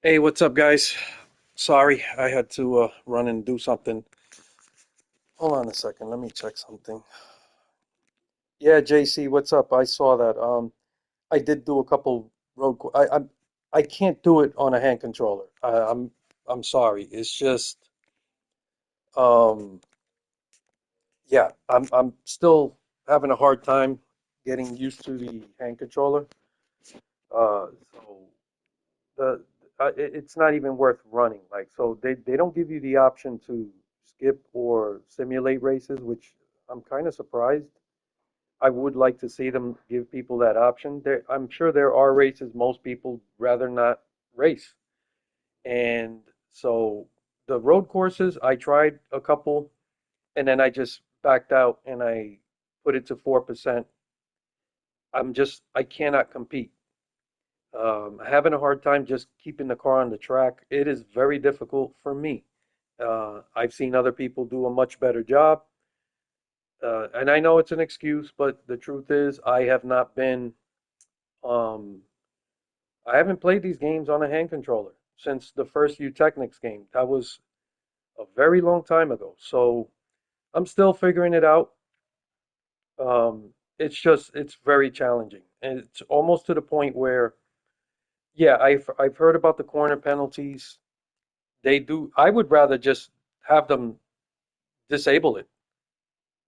Hey, what's up, guys? Sorry, I had to run and do something. Hold on a second, let me check something. Yeah, JC, what's up? I saw that. I did do a couple I can't do it on a hand controller. I'm sorry. It's just um, yeah, I'm still having a hard time getting used to the hand controller. So the it's not even worth running. Like, so they don't give you the option to skip or simulate races, which I'm kind of surprised. I would like to see them give people that option. I'm sure there are races most people rather not race. And so the road courses, I tried a couple and then I just backed out and I put it to 4%. I cannot compete. Having a hard time just keeping the car on the track. It is very difficult for me. I've seen other people do a much better job. And I know it's an excuse, but the truth is, um, I haven't played these games on a hand controller since the first Technics game. That was a very long time ago. So I'm still figuring it out. It's very challenging. And it's almost to the point where, yeah, I've heard about the corner penalties. They do. I would rather just have them disable it.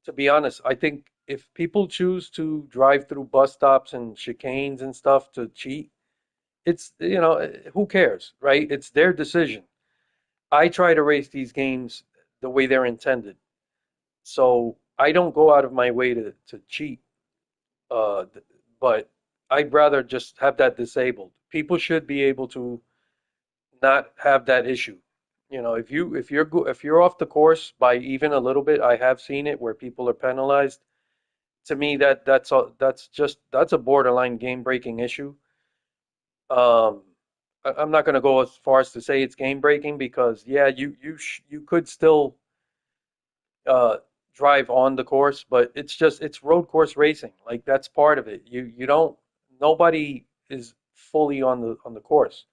To be honest, I think if people choose to drive through bus stops and chicanes and stuff to cheat, who cares, right? It's their decision. I try to race these games the way they're intended. So I don't go out of my way to cheat. Th- but I'd rather just have that disabled. People should be able to not have that issue. If you're off the course by even a little bit, I have seen it where people are penalized. To me, that's a borderline game breaking issue. Um, I'm not going to go as far as to say it's game breaking because yeah, you could still uh drive on the course, but it's road course racing. Like that's part of it. You don't Nobody is fully on the course.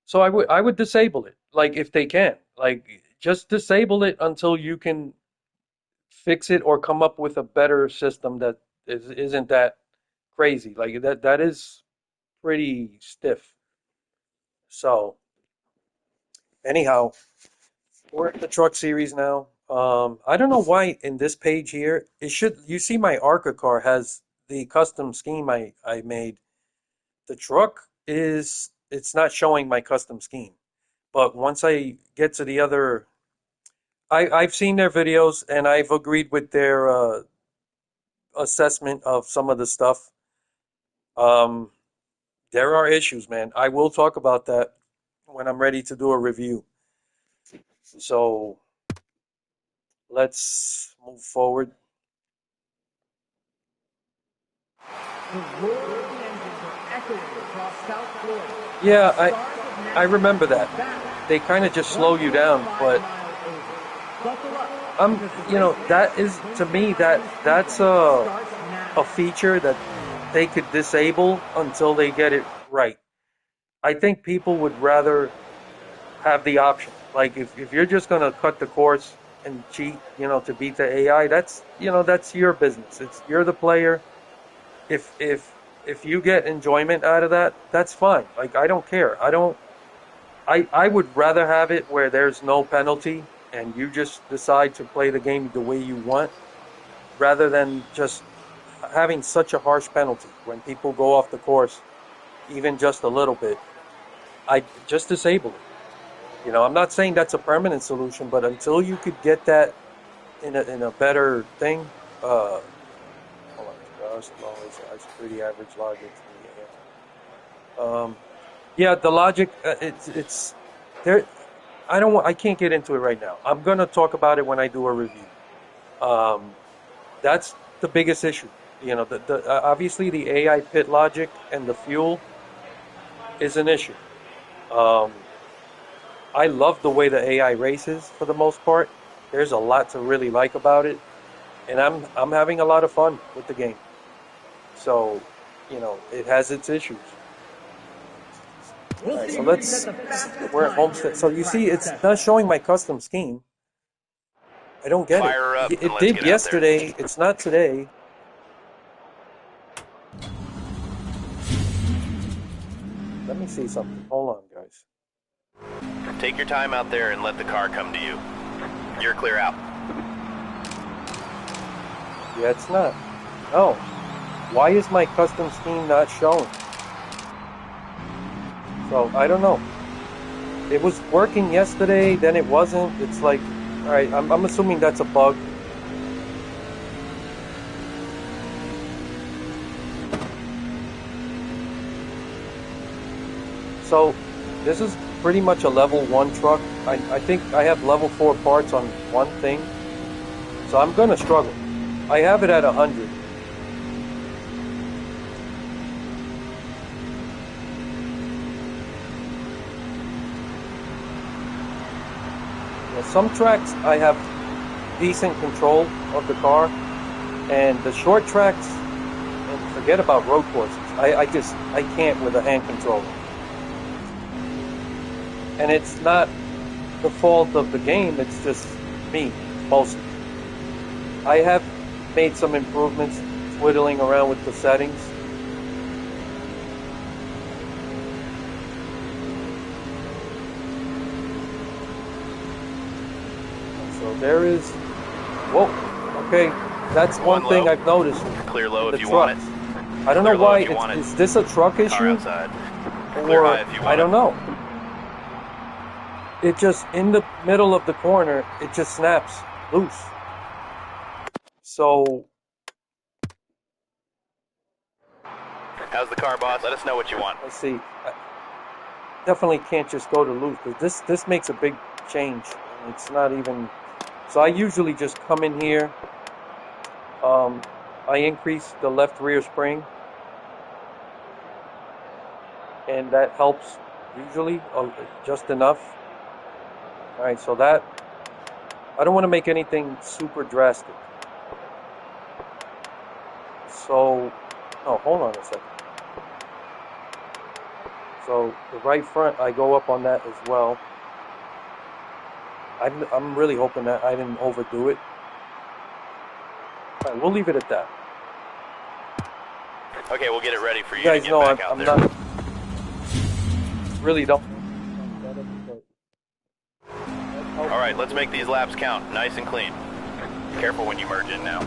So I would disable it, like if they can. Like just disable it until you can fix it or come up with a better system that isn't that crazy. Like that is pretty stiff. So anyhow, we're in the truck series now. I don't know why in this page here you see my ARCA car has the custom scheme I made. The truck it's not showing my custom scheme. But once I get to the other I've seen their videos and I've agreed with their assessment of some of the stuff. Um, there are issues, man. I will talk about that when I'm ready to do a review. So let's move forward. The roaring engines are echoing across South Florida as Yeah, the stars of I NASCAR remember that. come back They kind of for just slow you down, 1.5 but mile oval. Buckle up I'm, because the race next that at is to Winston me Island that's Speedway starts a now. feature that they could disable until they get it right. I think people would rather have the option. Like if you're just gonna cut the course and cheat, to beat the AI, that's your business. It's you're the player. If you get enjoyment out of that, that's fine. Like I don't care. I would rather have it where there's no penalty and you just decide to play the game the way you want rather than just having such a harsh penalty when people go off the course even just a little bit. I just disable it. I'm not saying that's a permanent solution, but until you could get that in a better thing, hold on, cars, noise, security, average logic. Um, yeah, the logic, it's there. I can't get into it right now. I'm gonna talk about it when I do a review. Um, that's the biggest issue. Obviously the AI pit logic and the fuel is an issue. Um, I love the way the AI races for the most part. There's a lot to really like about it, and I'm having a lot of fun with the game. So, it has its issues. All We'll right, see so who can set the we're at fastest time Homestead. during So the you track see, it's session. not showing my custom scheme. I don't get it. Fire her up and It let's did get out there. yesterday. It's not today. Let me see something. Hold on, guys. Take your time out there and let the car come to you. You're clear out. Yeah, it's not. No. Why is my custom scheme not showing? So, I don't know. It was working yesterday, then it wasn't. It's like, all right, I'm assuming that's a bug. So, this is pretty much a level 1 truck. I think I have level 4 parts on one thing. So I'm going to struggle. I have it at 100. Yeah, some tracks I have decent control of the car, and the short tracks, and forget about road courses. I can't with a hand controller. And it's not the fault of the game, it's just me, mostly. I have made some improvements, twiddling around with the settings. So there is, whoa, okay, that's one One thing low. I've noticed. Clear low The if you want it. I don't Clear know low why, if you want it. is this a truck Car issue? outside. Clear Or, high if you want I don't it. know. It just, in the middle of the corner, it just snaps loose. So, How's the car, boss? Let us know what you want. let's see. I definitely can't just go to loose, because this makes a big change. And it's not even, so I usually just come in here. I increase the left rear spring, and that helps usually just enough. All right, so that, I don't want to make anything super drastic. So, no, hold on a second. So the right front, I go up on that as well. I'm really hoping that I didn't overdo it. All right, we'll leave it at that. Okay, we'll get it ready for you, You guys to get know back out I'm there. not really don't. All right, let's make these laps count, nice and clean. Careful when you merge in now.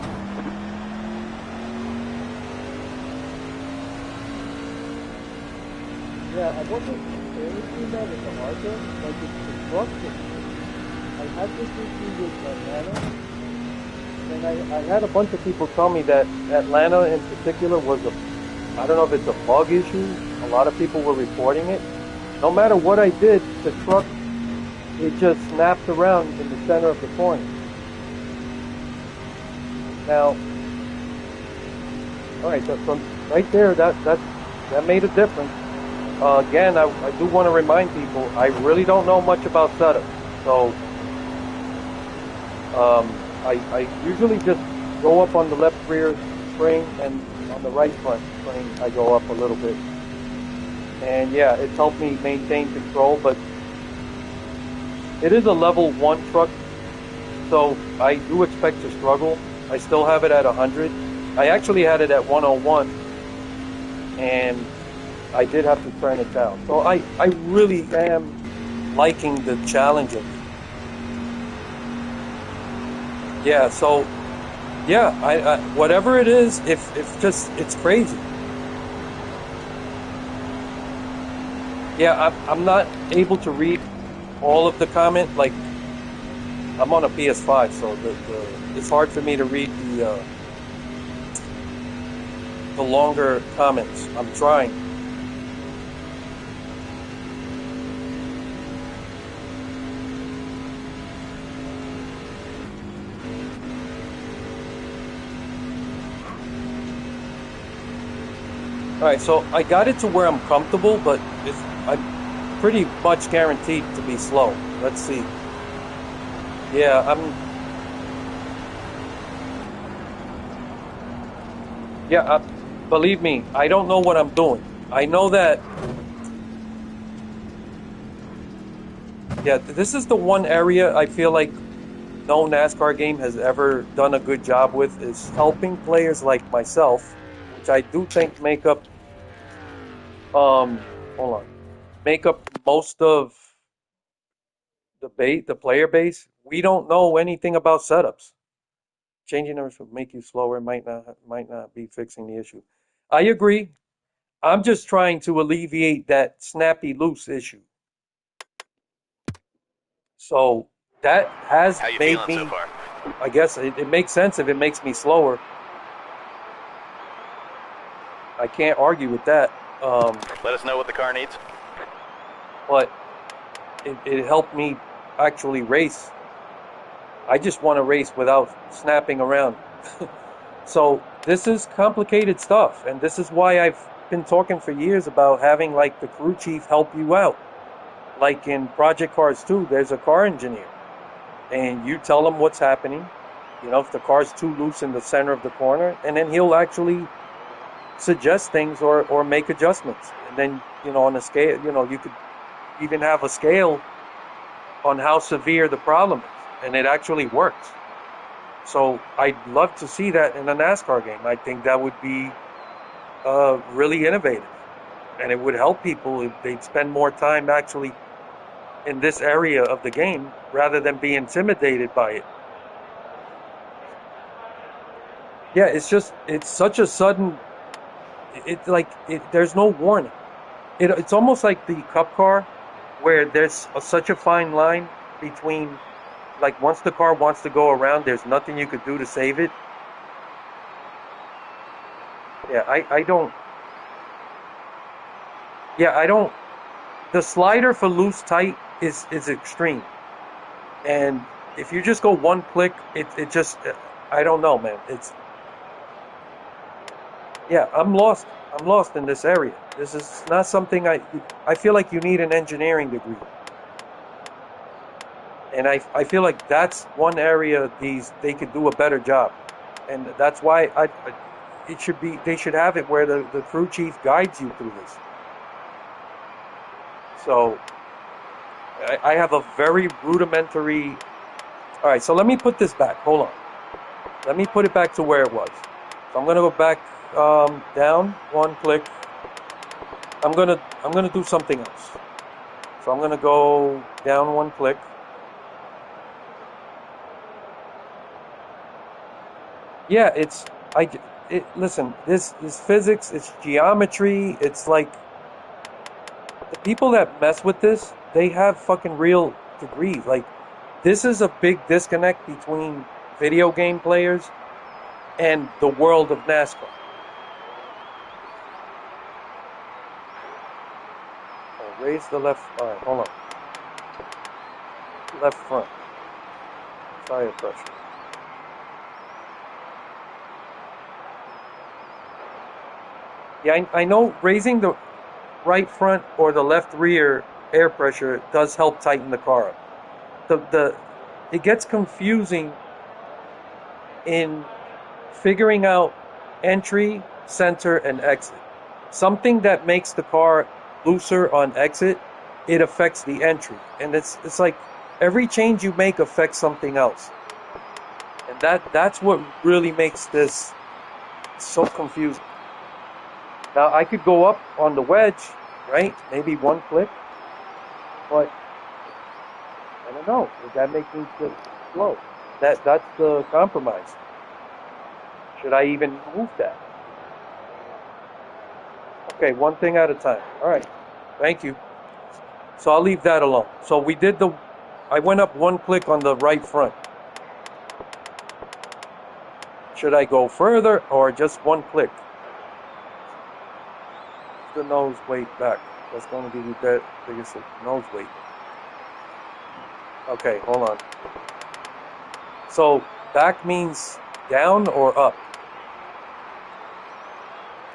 Yeah, I wasn't experiencing that with the marker. Like it's disruptive. I had this issue with Atlanta, and I had a bunch of people tell me that Atlanta in particular was I don't know if it's a bug issue. A lot of people were reporting it. No matter what I did, the truck, it just snapped around in the center of the corner. Now, all right, so right there, that made a difference. Again, I do want to remind people, I really don't know much about setup. So, I usually just go up on the left rear spring, and on the right front spring, I go up a little bit. And yeah, it's helped me maintain control, but it is a level 1 truck, so I do expect to struggle. I still have it at 100. I actually had it at 101, and I did have to turn it down. So I really am liking the challenge of it. Yeah, so yeah, I whatever it is, if just it's crazy. Yeah, I'm not able to read all of the comment. Like I'm on a PS5, so it's hard for me to read the longer comments. I'm trying. All right, so I got it to where I'm comfortable, but I'm pretty much guaranteed to be slow. Let's see. Yeah, believe me, I don't know what I'm doing. I know that Yeah, this is the one area I feel like no NASCAR game has ever done a good job with is helping players like myself, which I do think make up hold on, make up most of the player base. We don't know anything about setups. Changing numbers will make you slower, might not be fixing the issue. I agree. I'm just trying to alleviate that snappy loose issue. So that has How you made feeling so me, far? I guess it makes sense if it makes me slower. I can't argue with that. Let us know what the car needs. But it helped me actually race. I just want to race without snapping around. So this is complicated stuff, and this is why I've been talking for years about having like the crew chief help you out. Like in Project Cars 2, there's a car engineer, and you tell him what's happening. You know, if the car's too loose in the center of the corner, and then he'll actually suggest things or make adjustments. And then, you know, on a scale, you know, you could even have a scale on how severe the problem is, and it actually works. So I'd love to see that in a NASCAR game. I think that would be really innovative, and it would help people if they'd spend more time actually in this area of the game rather than be intimidated by it. Yeah, it's such a sudden. It's like there's no warning. It's almost like the Cup car, where there's such a fine line between like once the car wants to go around, there's nothing you could do to save it. Yeah, I don't. Yeah, I don't. The slider for loose tight is extreme, and if you just go one click, it just I don't know, man. It's yeah, I'm lost. I'm lost in this area. This is not something I feel like you need an engineering degree, and I feel like that's one area these they could do a better job, and that's why it should be they should have it where the crew chief guides you through this. So I have a very rudimentary. All right, so let me put this back. Hold on. Let me put it back to where it was. So I'm gonna go back down one click. I'm gonna do something else. So I'm gonna go down one click. Yeah, it's I. Listen, this is physics. It's geometry. It's like the people that mess with this, they have fucking real degrees. Like this is a big disconnect between video game players and the world of NASCAR. Oh, raise the left. All right, hold on. Left front. Tire pressure. Yeah, I know raising the right front or the left rear air pressure does help tighten the car up. The it gets confusing in figuring out entry, center, and exit. Something that makes the car looser on exit, it affects the entry, and it's like every change you make affects something else, and that's what really makes this so confusing. Now I could go up on the wedge, right? Maybe one click, but I don't know. Does that make me feel slow? That's the compromise. Should I even move that? Okay, one thing at a time. All right. Thank you. So I'll leave that alone. So we did the I went up one click on the right front. Should I go further or just one click? The nose weight back. That's going to be the biggest nose weight. Okay, hold on. So back means down or up?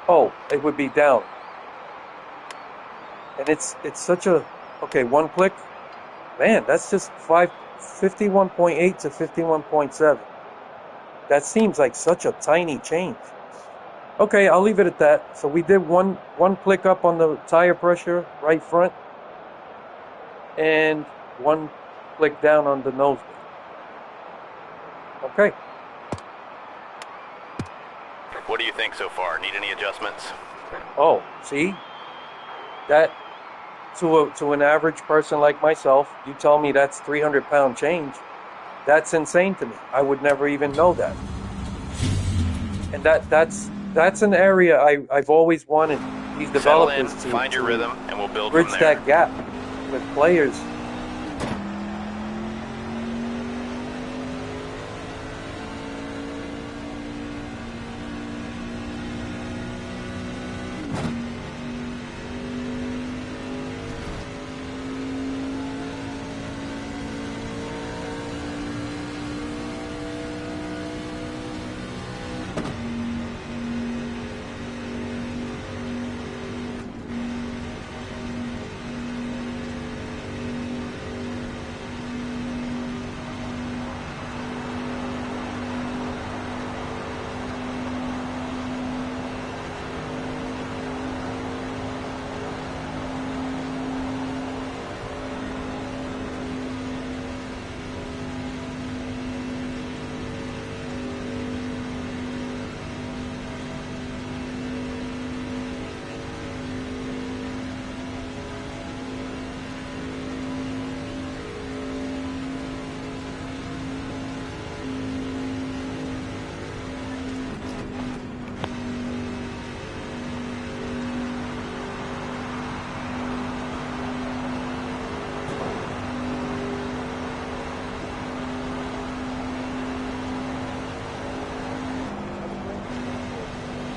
Oh, it would be down. And it's such a okay, one click. Man, that's just 51.8 to 51.7. That seems like such a tiny change. Okay, I'll leave it at that. So we did one click up on the tire pressure right front, and one click down on the nosebleed. Okay. What do you think so far? Need any adjustments? Oh, see? That to an average person like myself, you tell me that's 300-pound change. That's insane to me. I would never even know that. And that's an area I've always wanted these Settle in, developers find your to rhythm, and we'll build bridge from there. that gap with players.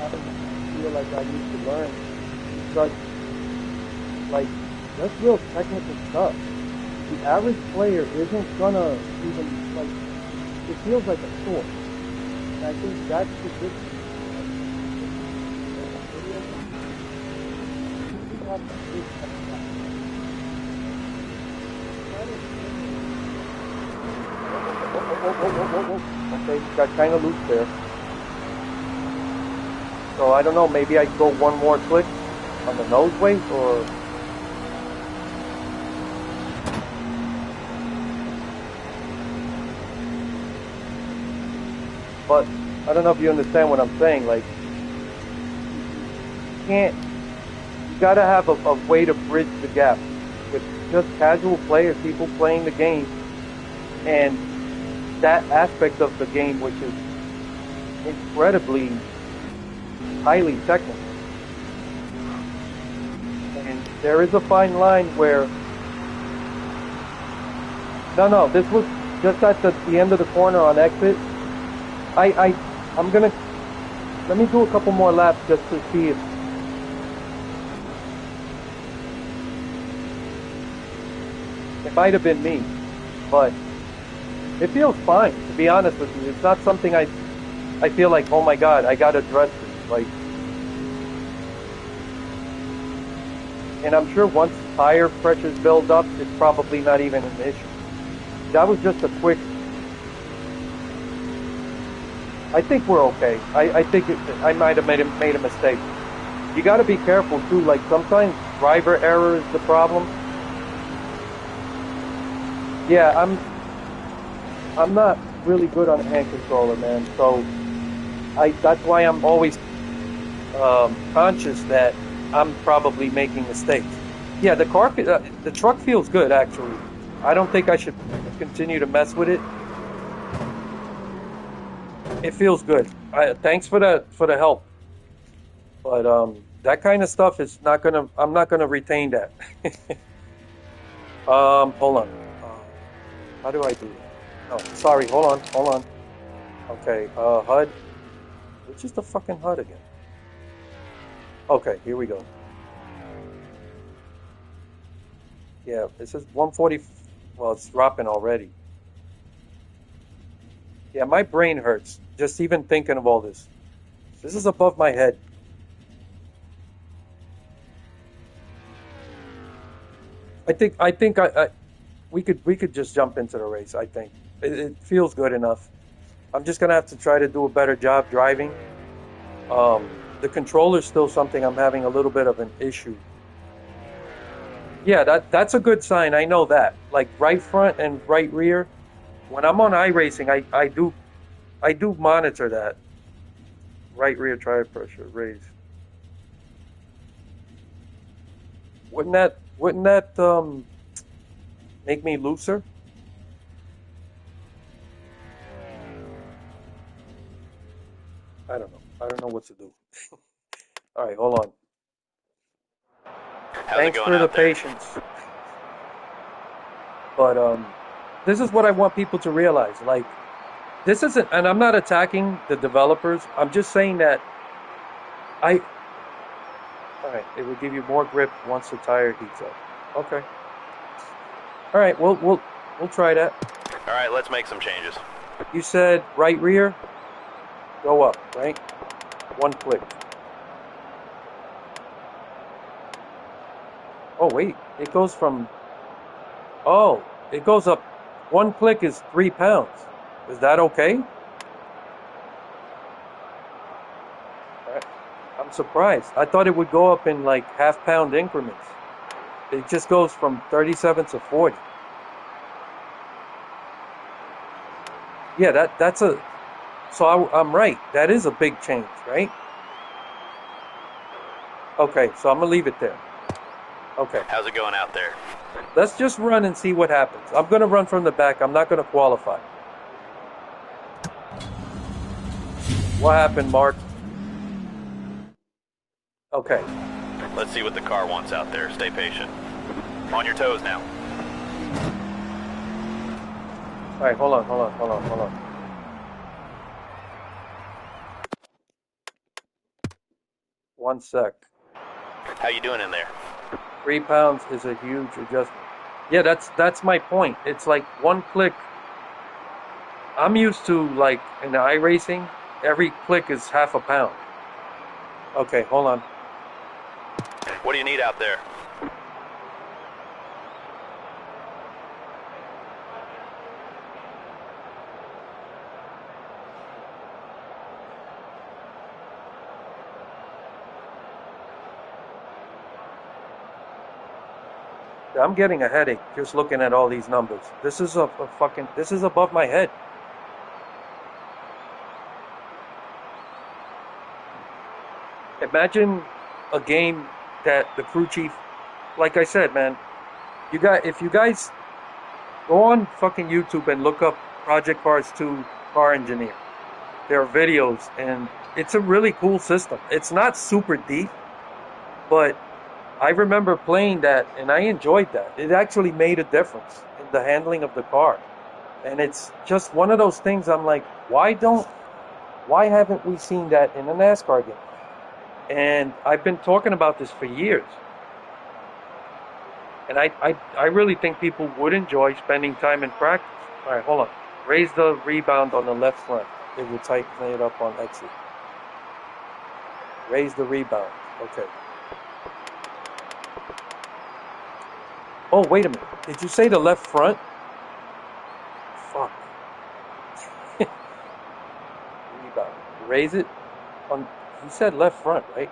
I feel like I need to learn because, like, that's real technical stuff. The average player isn't gonna even, like, it feels like a chore. And I think that's the difference. Okay, got kind of loose there. So I don't know, maybe I go one more click on the nose weight, or but I don't know if you understand what I'm saying. Like, you gotta have a way to bridge the gap with just casual players, people playing the game, and that aspect of the game, which is incredibly highly technical. And there is a fine line where, no, this was just at the end of the corner on exit. I'm gonna, let me do a couple more laps just to see if, it might have been me, but it feels fine, to be honest with you. It's not something I feel like, oh my God, I gotta address this. Like, and I'm sure once tire pressures build up, it's probably not even an issue. That was just a quick, I think we're okay. I think I might have made a mistake. You got to be careful too. Like, sometimes driver error is the problem. Yeah, I'm not really good on hand controller, man. So that's why I'm always conscious that I'm probably making mistakes. Yeah, the truck feels good actually. I don't think I should continue to mess with it. It feels good. Thanks for the help. But that kind of stuff is not gonna. I'm not gonna retain that. Hold on. How do I do that? No, sorry. Hold on. Okay. HUD. Which is the fucking HUD again? Okay, here we go. Yeah, this is 140. Well, it's dropping already. Yeah, my brain hurts just even thinking of all this. This is above my head. I think we could just jump into the race. I think it feels good enough. I'm just gonna have to try to do a better job driving. The controller's still something I'm having a little bit of an issue Yeah, that's a good sign. I know that. Like right front and right rear. When I'm on iRacing, I do monitor that. Right rear tire pressure raise. Wouldn't that make me looser? I don't know. I don't know what to do. All right, hold on. How's it Thanks going for the out there? patience. But this is what I want people to realize. Like this isn't, and I'm not attacking the developers. I'm just saying that I. All right, it will give you more grip once the tire heats up. Okay. All right, we'll try that. All right, let's make some changes. You said right rear, go up, right? One click. Oh wait, it goes from. Oh, it goes up. One click is 3 pounds. Is that okay? I- I'm surprised. I thought it would go up in like half-pound increments. It just goes from 37 to 40. Yeah, that's a. So I'm right. That is a big change, right? Okay, so I'm gonna leave it there. Okay, How's it going out there? let's just run and see what happens. I'm gonna run from the back. I'm not gonna qualify. What happened, Mark? Okay. Let's see what the car wants out there. Stay patient. On your toes now. All right, hold on. One sec. How you doing in there? 3 pounds is a huge adjustment. Yeah, that's my point. It's like one click. I'm used to like in iRacing, every click is half a pound. Okay, hold on. What do you need out there? I'm getting a headache just looking at all these numbers. This is a fucking. This is above my head. Imagine a game that the crew chief, like I said, man, if you guys go on fucking YouTube and look up Project Cars 2 Car Engineer, there are videos and it's a really cool system. It's not super deep, but I remember playing that and I enjoyed that. It actually made a difference in the handling of the car. And it's just one of those things I'm like, why haven't we seen that in a NASCAR game? And I've been talking about this for years. And I really think people would enjoy spending time in practice. All right, hold on. Raise the rebound on the left front. It will tighten it up on exit. Raise the rebound. Okay. Oh, wait a minute. Did you say the left front? Fuck. Rebound. Raise it on. You said left front, right?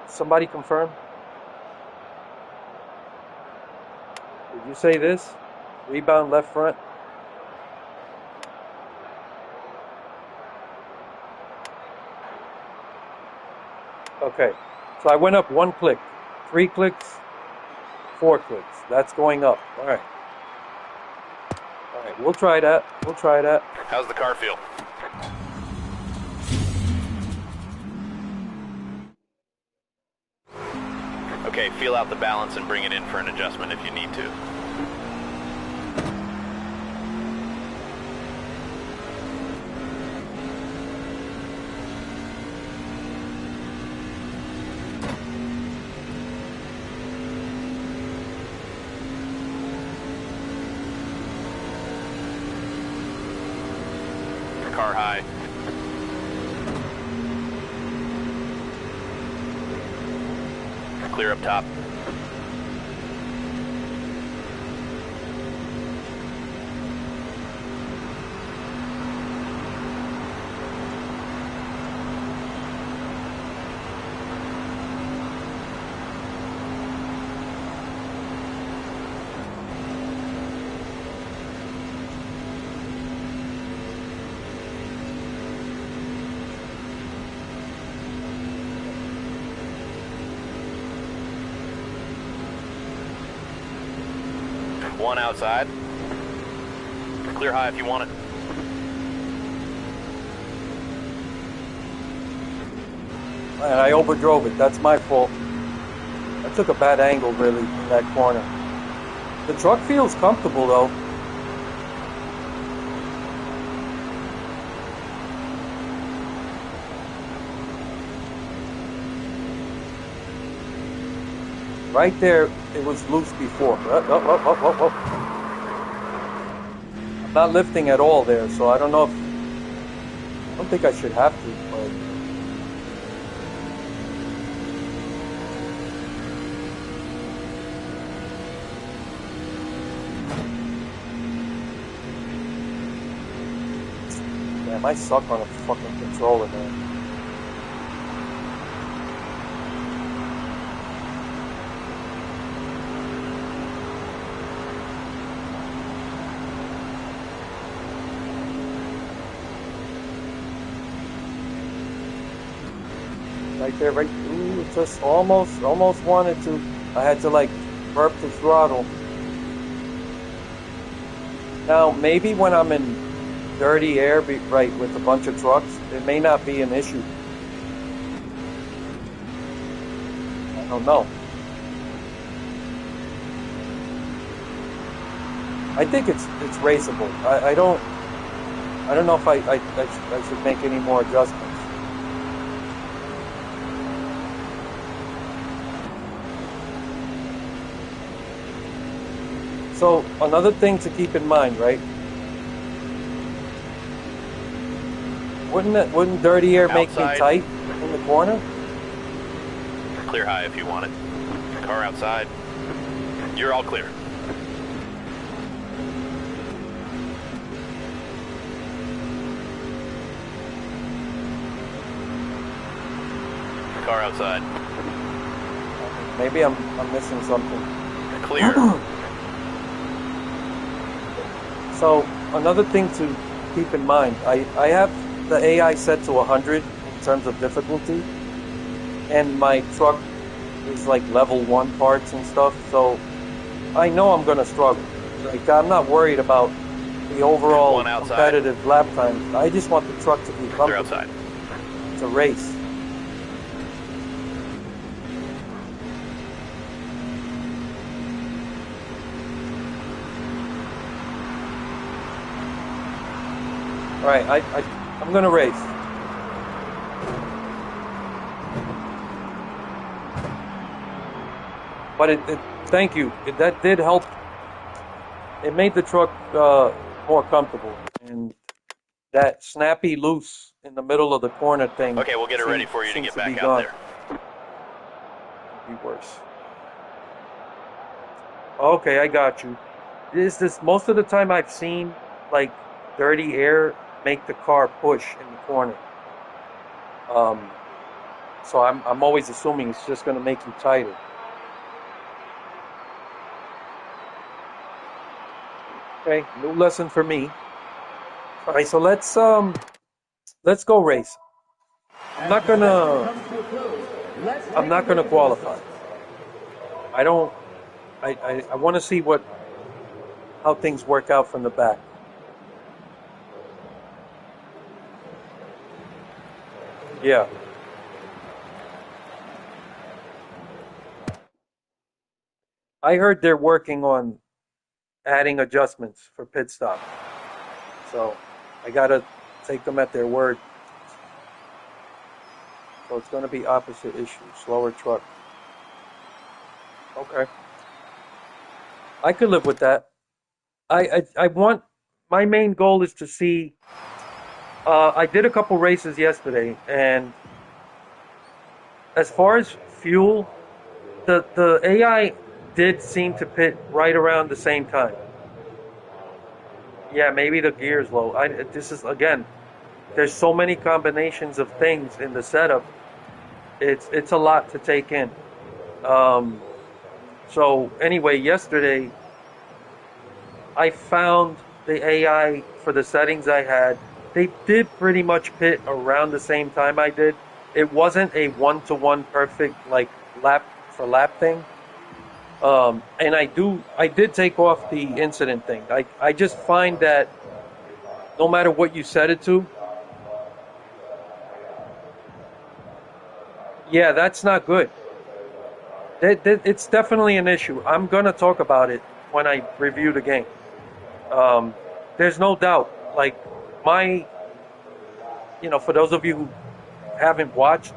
Somebody confirm. Did you say this? Rebound left front. Okay. So I went up one click, 3 clicks, 4 clicks. That's going up. All right. All right. We'll try that. We'll try that. How's the car feel? Okay, feel out the balance and bring it in for an adjustment if you need to. Car high. Clear up top. One outside. Clear high if you want it. Man, I overdrove it. That's my fault. I took a bad angle, really, in that corner. The truck feels comfortable, though. Right there, it was loose before. I'm not lifting at all there, so I don't know if... I don't think I should have to, but... Damn, I suck on a fucking controller, man. Right there, right. Ooh, just almost wanted to. I had to like burp the throttle. Now, maybe when I'm in dirty air, right, with a bunch of trucks, it may not be an issue. I don't know. I think it's raceable. I don't know if I should make any more adjustments. So another thing to keep in mind, right? Wouldn't dirty air make me tight in the corner? Clear high if you want it. Car outside. You're all clear. Car outside. Maybe I'm missing something. Clear. So another thing to keep in mind, I have the AI set to 100 in terms of difficulty, and my truck is like level 1 parts and stuff, so I know I'm gonna struggle. Like, I'm not worried about the overall competitive lap time. I just want the truck to be comfortable. To race. All right, I'm gonna race. But thank you. That did help. It made the truck more comfortable, and that snappy loose in the middle of the corner thing. Okay, we'll get it ready for you to get back out there. Could be worse. Okay, I got you. This most of the time I've seen like dirty air make the car push in the corner. So I'm always assuming it's just going to make you tighter. Okay, new lesson for me. All right, so let's go race. I'm not gonna qualify. I don't. I want to see how things work out from the back. Yeah. I heard they're working on adding adjustments for pit stop. So I gotta take them at their word. So it's gonna be opposite issue, slower truck. Okay. I could live with that. I want, my main goal is to see, I did a couple races yesterday, and as far as fuel, the AI did seem to pit right around the same time. Yeah, maybe the gear's low. This is, again, there's so many combinations of things in the setup. It's a lot to take in. So anyway, yesterday I found the AI for the settings I had. They did pretty much pit around the same time I did. It wasn't a one-to-one perfect like lap for lap thing, And I did take off the incident thing. I just find that no matter what you set it to, yeah, that's not good. It's definitely an issue. I'm gonna talk about it when I review the game. Um, there's no doubt. Like my, for those of you who haven't watched,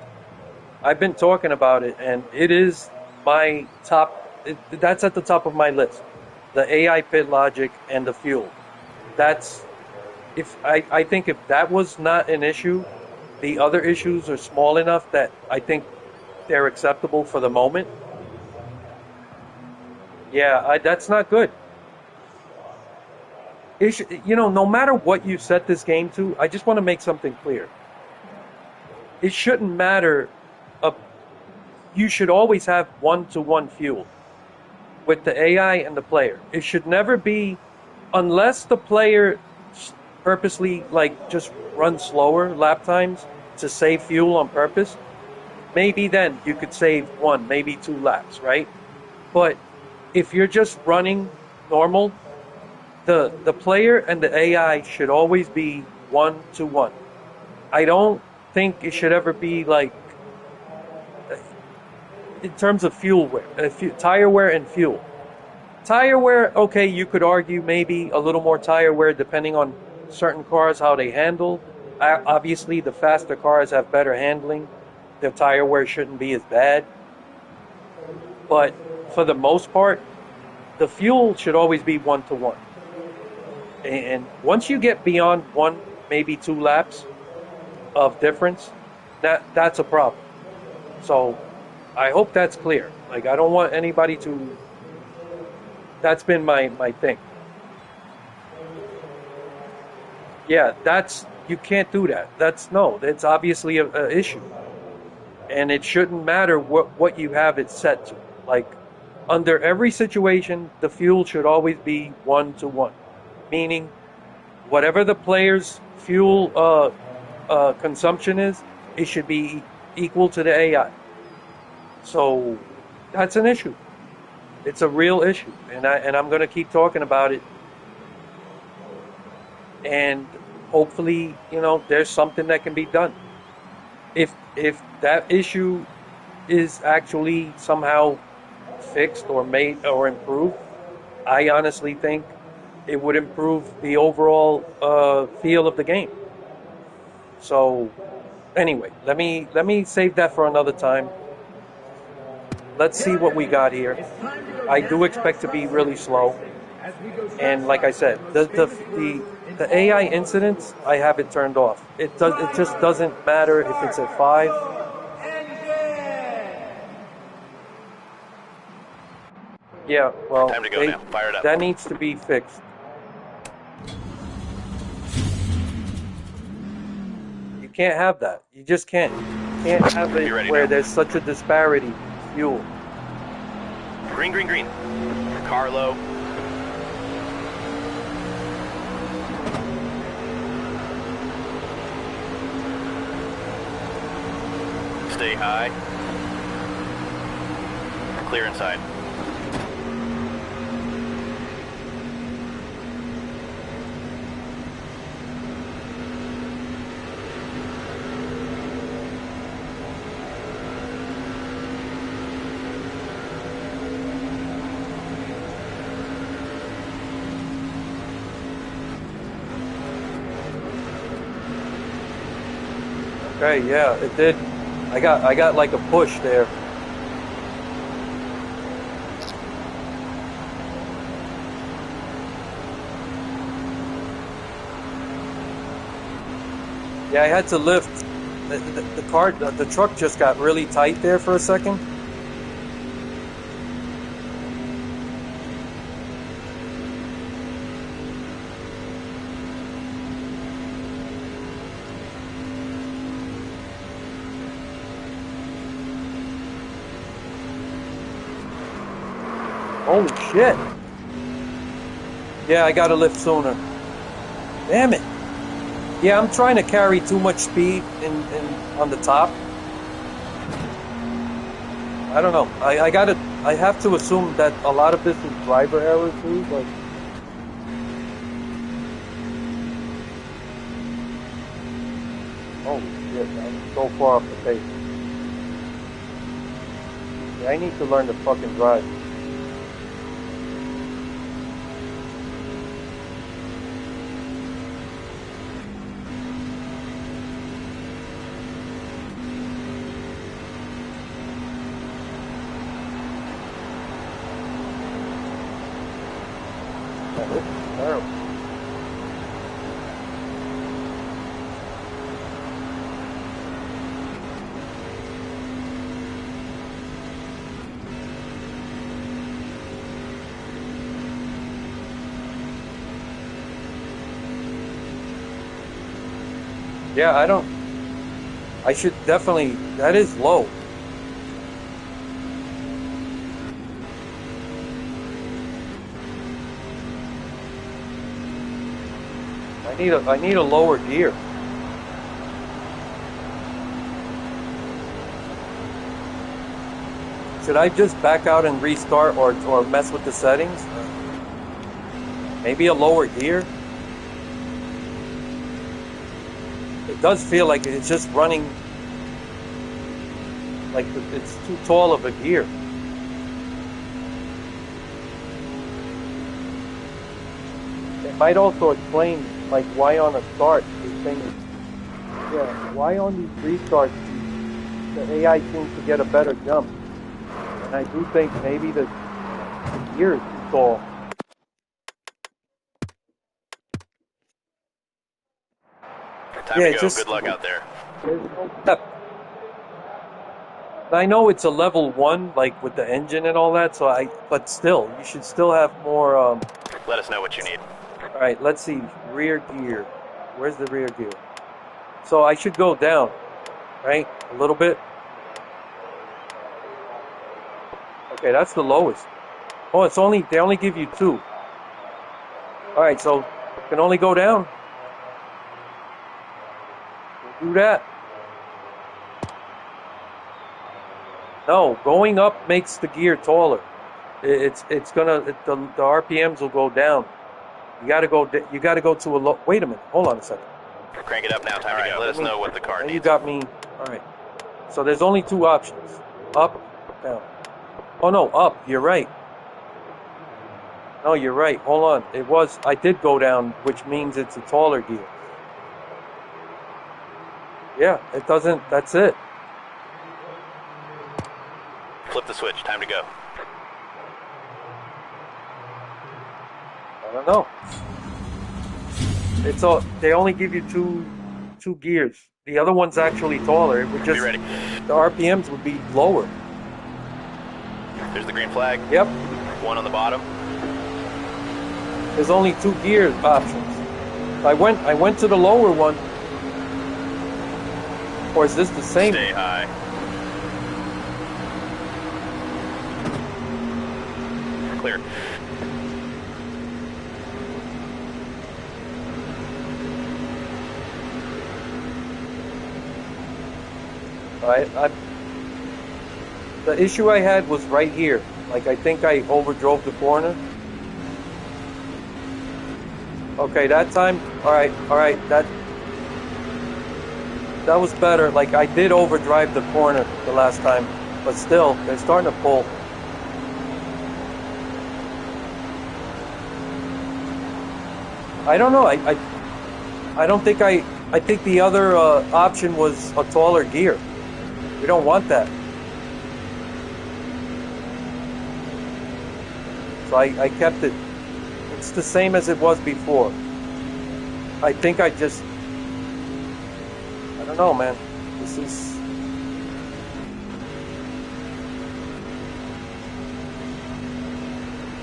I've been talking about it, and it is my top. That's at the top of my list. The AI pit logic and the fuel. That's if I think if that was not an issue, the other issues are small enough that I think they're acceptable for the moment. Yeah, that's not good. No matter what you set this game to, I just want to make something clear. It shouldn't matter. Uh, you should always have one-to-one fuel with the AI and the player. It should never be, unless the player purposely like just run slower lap times to save fuel on purpose. Maybe then you could save one, maybe 2 laps, right? But if you're just running normal, the player and the AI should always be one-to-one. I don't think it should ever be like in terms of fuel wear, tire wear and fuel. Tire wear, okay, you could argue maybe a little more tire wear depending on certain cars how they handle. Obviously, the faster cars have better handling. Their tire wear shouldn't be as bad. But for the most part, the fuel should always be one-to-one. And once you get beyond one, maybe 2 laps of difference, that's a problem. So I hope that's clear. Like I don't want anybody to. That's been my thing. Yeah, you can't do that. That's obviously a issue, and it shouldn't matter what you have it set to. Like under every situation, the fuel should always be one-to-one, meaning whatever the player's fuel consumption is, it should be equal to the AI. So that's an issue. It's a real issue, and I'm going to keep talking about it. And hopefully, there's something that can be done. If that issue is actually somehow fixed or made or improved, I honestly think it would improve the overall feel of the game. So anyway, let me save that for another time. Let's see what we got here. I do expect to be really slow, and like I said, the AI incidents I have it turned off. It just doesn't matter if it's at 5. Yeah, well, Time to go now. Fire it up. that needs to be fixed. You can't have that. You just can't. You can't have it where there's such a disparity in fuel. Green, green, green. Car low. Stay high. Clear inside. Okay, yeah, it did. I got like a push there. Yeah, I had to lift. The truck just got really tight there for a second. Holy shit. Yeah, I gotta lift sooner. Damn it. Yeah, I'm trying to carry too much speed in on the top. I don't know. I have to assume that a lot of this is driver error too, but oh shit, I'm so far off the pace. Yeah, I need to learn to fucking drive. Man, this is terrible. Yeah, I don't. I should definitely. That is low. I need a lower gear. Should I just back out and restart or mess with the settings? Maybe a lower gear? It does feel like it's just running like it's too tall of a gear. It might also explain like why on a start these things, yeah, why on these restarts the AI seems to get a better jump. And I do think maybe the gear is too tall. Time Yeah, to it's go. just Good luck out there. there's no step. I know it's a level one, like with the engine and all that. But still, you should still have more. Let us know what you need. All right, let's see, rear gear. Where's the rear gear? So I should go down, right, a little bit. Okay, that's the lowest. Oh, they only give you two. All right, so you can only go down. We'll do that. No, going up makes the gear taller. The RPMs will go down. You gotta go to a low. Wait a minute. Hold on a second. Crank it up now. Time to go. Let us know what the car Now you needs. got me. All right. So there's only two options: up, down. Oh no, up. You're right. No, you're right. Hold on. I did go down, which means it's a taller gear. Yeah, it doesn't. That's it. Flip the switch. Time to go. I don't know. They only give you two gears. The other one's actually taller. It would Be just ready. the RPMs would be lower. There's the green flag. Yep. One on the bottom. There's only two gear options. I went to the lower one. Or is this the same? Stay high. Clear. The issue I had was right here. Like I think I overdrove the corner. Okay, that time. All right. That was better. Like I did overdrive the corner the last time, but still, they're starting to pull. I don't know. I don't think I think the other option was a taller gear. We don't want that. So I kept it. It's the same as it was before. I think I don't know, man. This is.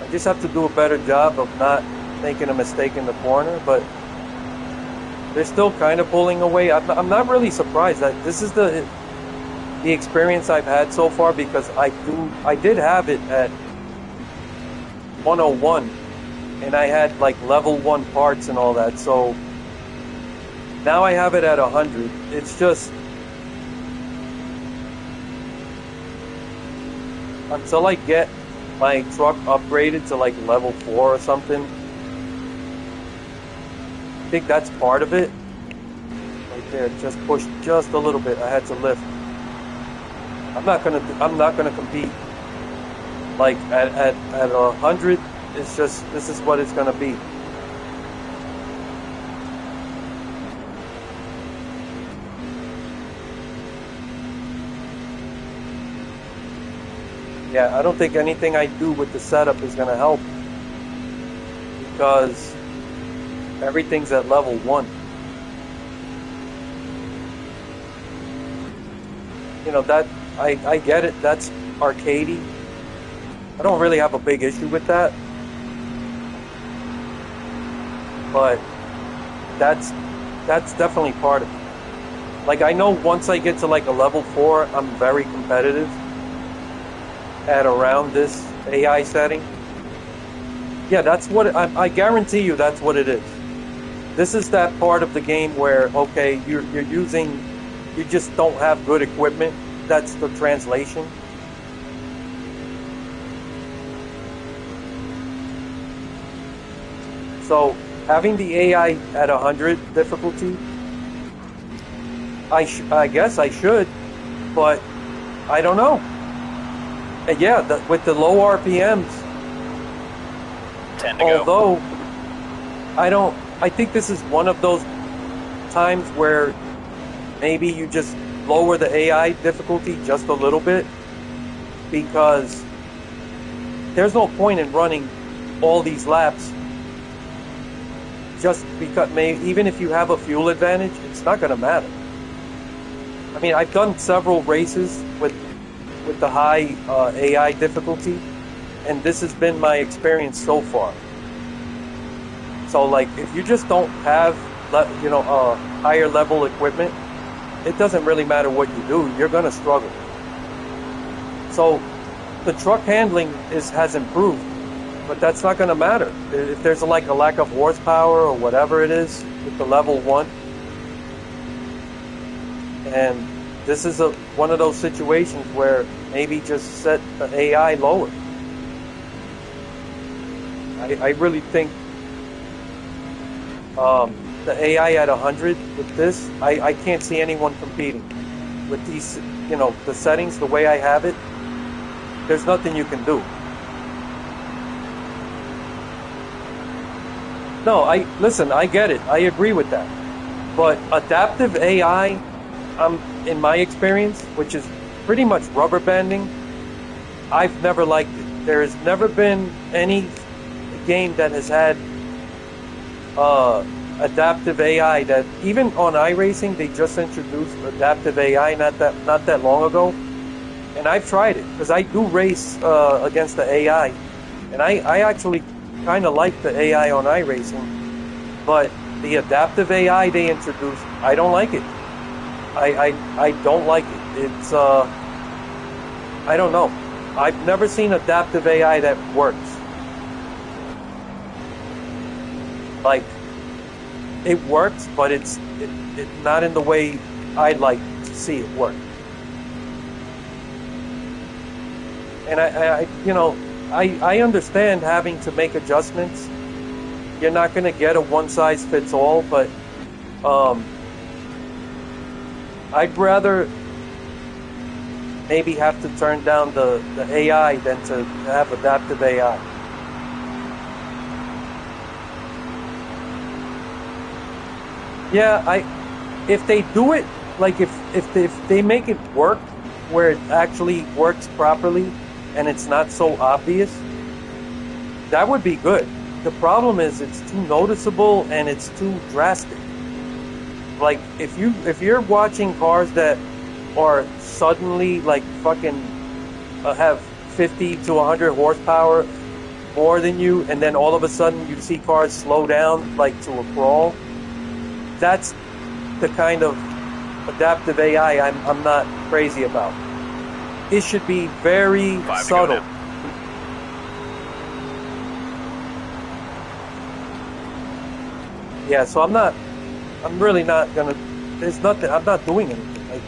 I just have to do a better job of not making a mistake in the corner, but they're still kind of pulling away. I'm not really surprised that this is the experience I've had so far because I did have it at 101 and I had like level 1 parts and all that. So now I have it at 100. It's just until I get my truck upgraded to like level 4 or something. I think that's part of it. Right there, just pushed just a little bit. I had to lift. I'm not gonna compete like at 100. It's just this is what it's gonna be. Yeah, I don't think anything I do with the setup is gonna help because everything's at level 1. You know that I get it. That's arcadey. I don't really have a big issue with that, but that's that's definitely part of it. Like I know once I get to like a level 4, I'm very competitive at around this AI setting. Yeah, that's what I guarantee you. That's what it is. This is that part of the game where okay, you're using, you just don't have good equipment. That's the translation. So having the AI at 100 difficulty, I guess I should, but I don't know. And yeah, with the low RPMs, 10 to go. although I don't, I think this is one of those times where maybe you just lower the AI difficulty just a little bit because there's no point in running all these laps just because even if you have a fuel advantage, it's not going to matter. I mean, I've done several races with the high AI difficulty, and this has been my experience so far. So, like, if you just don't have, higher level equipment, it doesn't really matter what you do. You're going to struggle. So, the truck handling has improved, but that's not going to matter if there's a lack of horsepower or whatever it is with the level 1. And this is one of those situations where maybe just set the AI lower. I really think the AI at 100 with this, I can't see anyone competing with these, the settings the way I have it. There's nothing you can do. No, I get it. I agree with that. But adaptive AI, in my experience, which is pretty much rubber banding, I've never liked it. There has never been any game that has had adaptive AI. That even on iRacing, they just introduced adaptive AI not that long ago, and I've tried it because I do race against the AI, and I actually kind of like the AI on iRacing, but the adaptive AI they introduced, I don't like it. I don't like it. It's I don't know. I've never seen adaptive AI that works. Like it works, but it's not in the way I'd like to see it work. And I understand having to make adjustments. You're not going to get a one size fits all, but I'd rather maybe have to turn down the AI than to have adaptive AI. Yeah, if they do it like if they make it work where it actually works properly and it's not so obvious, that would be good. The problem is it's too noticeable and it's too drastic. Like if you're watching cars that are suddenly like fucking have 50 to 100 horsepower more than you, and then all of a sudden you see cars slow down like to a crawl, that's the kind of adaptive AI I'm not crazy about. It should be very subtle. Yeah, so I'm really not gonna, there's nothing, I'm not doing anything.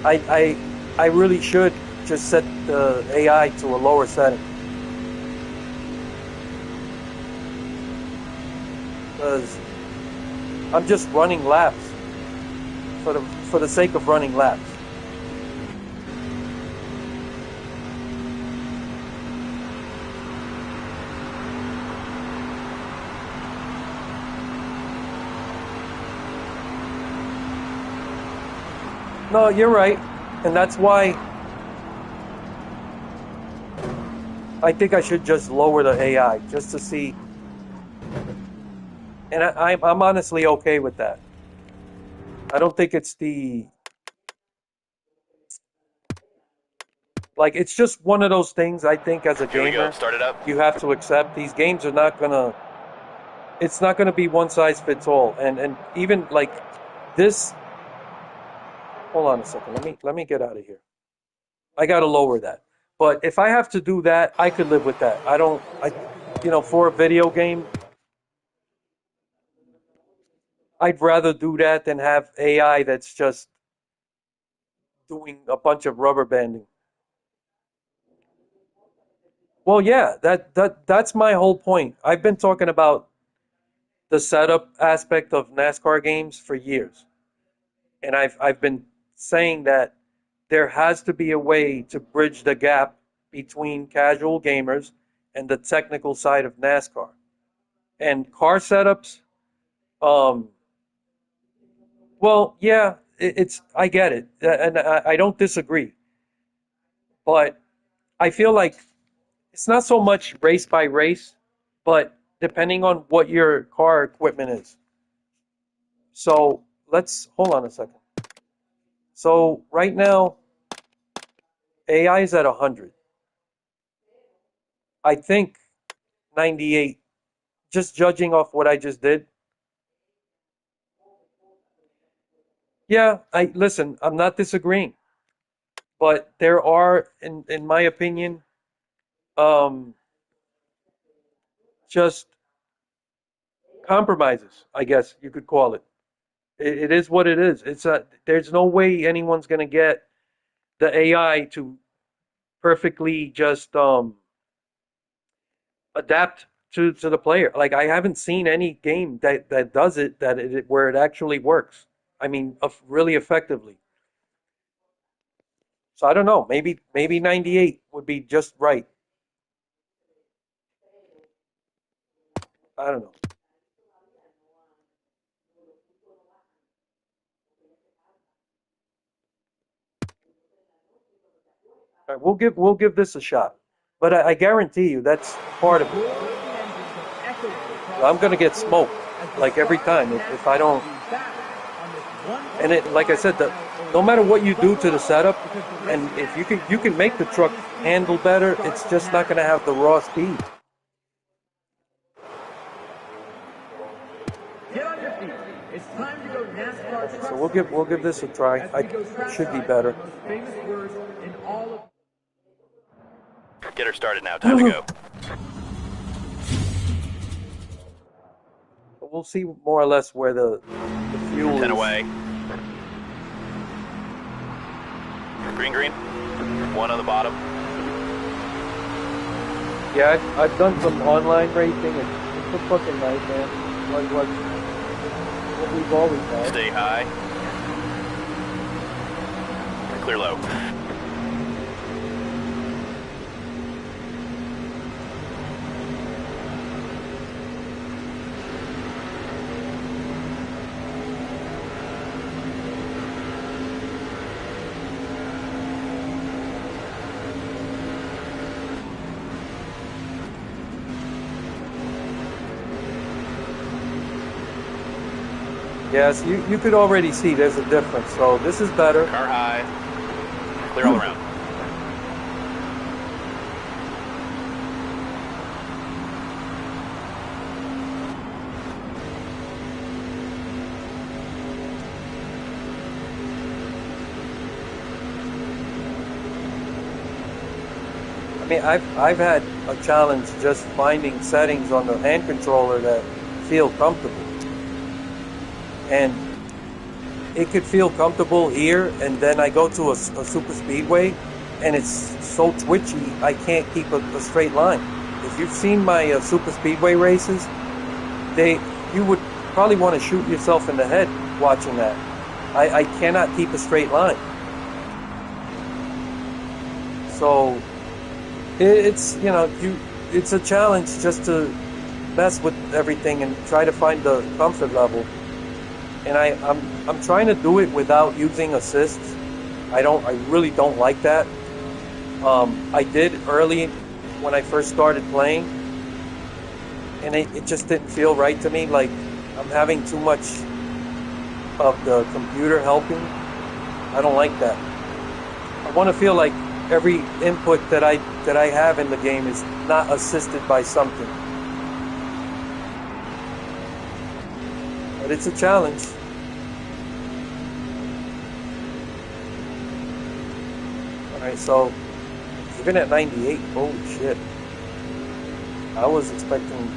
I really should just set the AI to a lower setting. Because I'm just running laps for the sake of running laps. No, you're right. And that's why I think I should just lower the AI just to see. And I'm honestly okay with that. I don't think it's like, it's just one of those things I think as a Here we go. gamer, Start it up. you have to accept these games are not gonna, it's not gonna be one size fits all. And even like this, hold on a second. Let me get out of here. I gotta lower that. But if I have to do that, I could live with that. For a video game, I'd rather do that than have AI that's just doing a bunch of rubber banding. Well, yeah, that's my whole point. I've been talking about the setup aspect of NASCAR games for years. And I've been saying that there has to be a way to bridge the gap between casual gamers and the technical side of NASCAR. And car setups, um, well, yeah, it's I get it, and I don't disagree. But I feel like it's not so much race by race, but depending on what your car equipment is. So let's hold on a second. So right now, AI is at 100. I think 98. Just judging off what I just did. Yeah, I listen. I'm not disagreeing, but there are, in my opinion, um, just compromises. I guess you could call it. It is what it is. There's no way anyone's gonna get the AI to perfectly just adapt to the player. Like, I haven't seen any game that does it where it actually works. I mean, really effectively. So I don't know. Maybe 98 would be just right. I don't know. All right, we'll give this a shot. But I guarantee you that's part of it. I'm gonna get smoked like every time if I don't. And like I said, no matter what you do to the setup, and if you can make the truck handle better, it's just not gonna have the raw speed. Get on your feet. It's time to go NASCAR. So we'll give this a try. I should be better. Famous words in all of. Get her started now. Time to go. But we'll see more or less where the fuel 10 is. away. Green. One on the bottom. Yeah, I've done some online racing. It's a fucking nightmare. Like what we've always had. Stay high. Clear low. Yes, you could already see there's a difference. So this is better. Car high. Clear all around. I mean, I've had a challenge just finding settings on the hand controller that feel comfortable. And it could feel comfortable here, and then I go to a super speedway, and it's so twitchy, I can't keep a straight line. If you've seen my super speedway races, you would probably want to shoot yourself in the head watching that. I cannot keep a straight line. So it's it's a challenge just to mess with everything and try to find the comfort level. And I'm trying to do it without using assists. I really don't like that. I did early when I first started playing, and it just didn't feel right to me. Like I'm having too much of the computer helping. I don't like that. I want to feel like every input that I have in the game is not assisted by something. But it's a challenge. Alright, so even at 98, holy shit. I was expecting...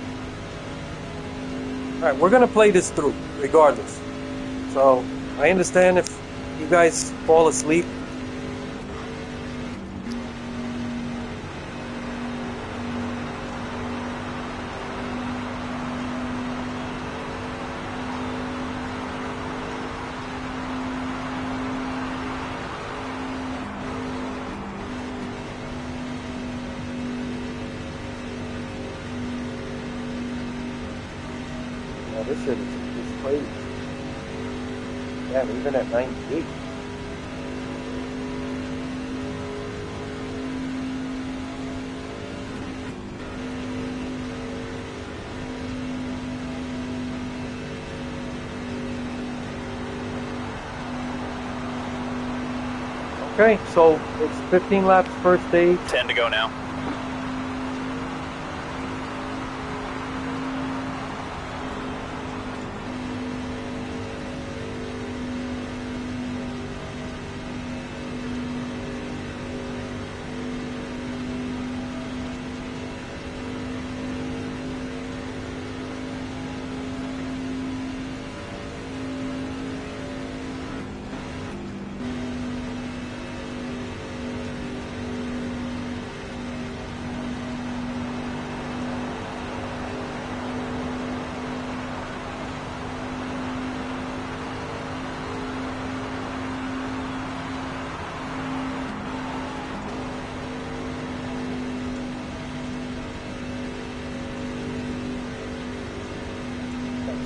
Alright, we're gonna play this through, regardless. So, I understand if you guys fall asleep. Yeah, this shit is crazy. Damn, even at 98. Okay, so it's 15 laps first stage. 10 to go now.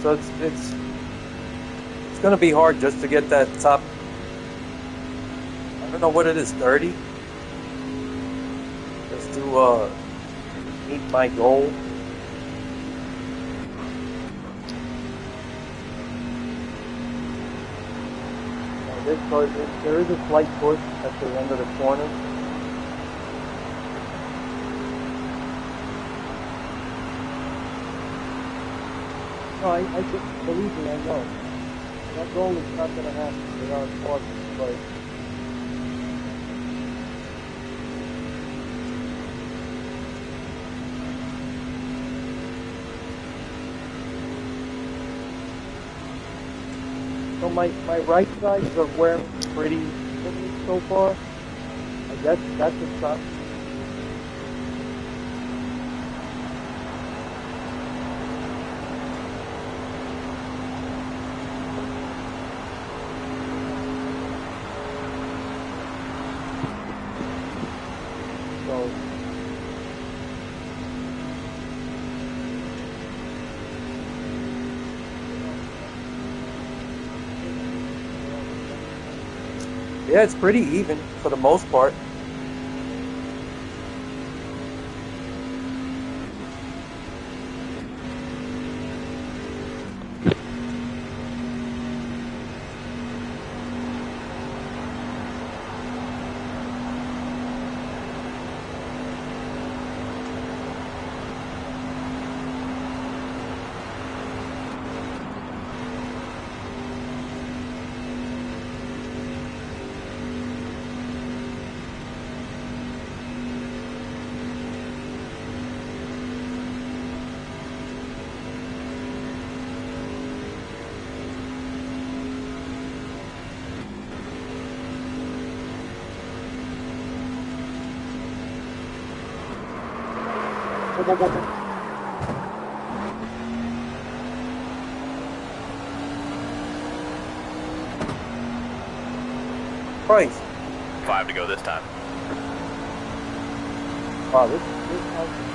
So it's gonna be hard just to get that top. I don't know what it is, 30. Just to meet my goal. There is a slight push at the end of the corner. No, I just believe me, I know. That goal is not going to happen without fortune, but so my right sides are wearing pretty thin so far. I guess that's a stop. So yeah, it's pretty even for the most part. Price. 5 to go this time. Wow, this house.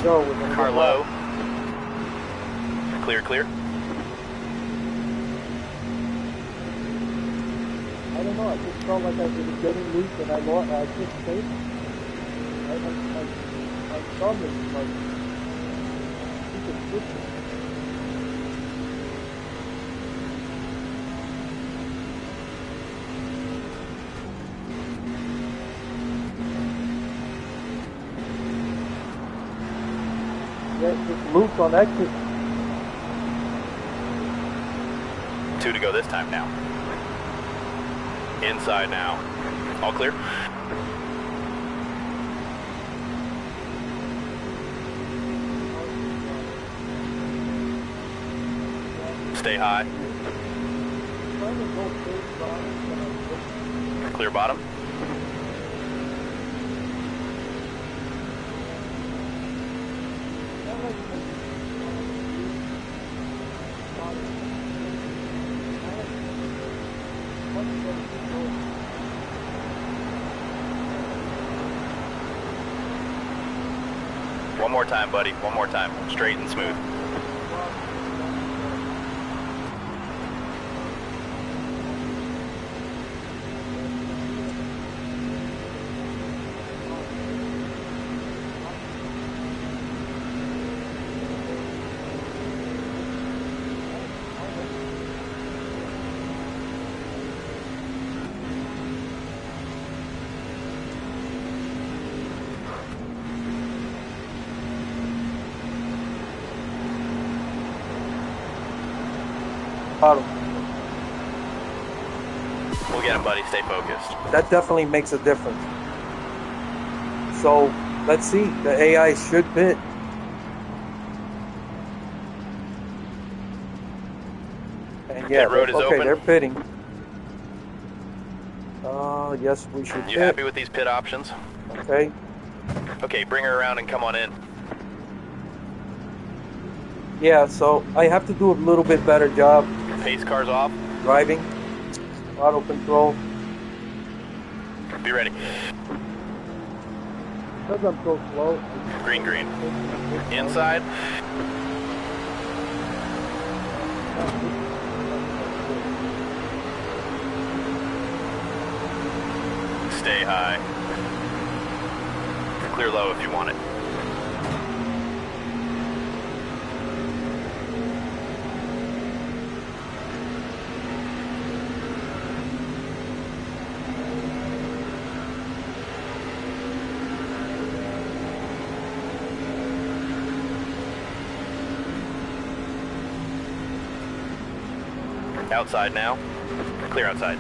Go, we're gonna Car go low. left. Clear, clear. I don't know. I just felt like I was getting loose and I lost. I just stayed. My thumb is like super twisted. Yeah, just loose on exit. 2 to go this time now. Inside now. All clear? Stay high. Clear bottom. One more time, buddy. One more time. Straight and smooth. Bottom. We'll get him, buddy. Stay focused. That definitely makes a difference. So let's see. The AI should pit. And yeah, Pit road is okay, open. they're pitting. Yes, we should You pit. happy with these pit options? Okay. Okay, bring her around and come on in. Yeah, so I have to do a little bit better job Pace cars off. driving. Auto control. Be ready. Because I'm so slow. Green, green. Inside. Stay high. Clear low if you want it. Outside now. Clear outside.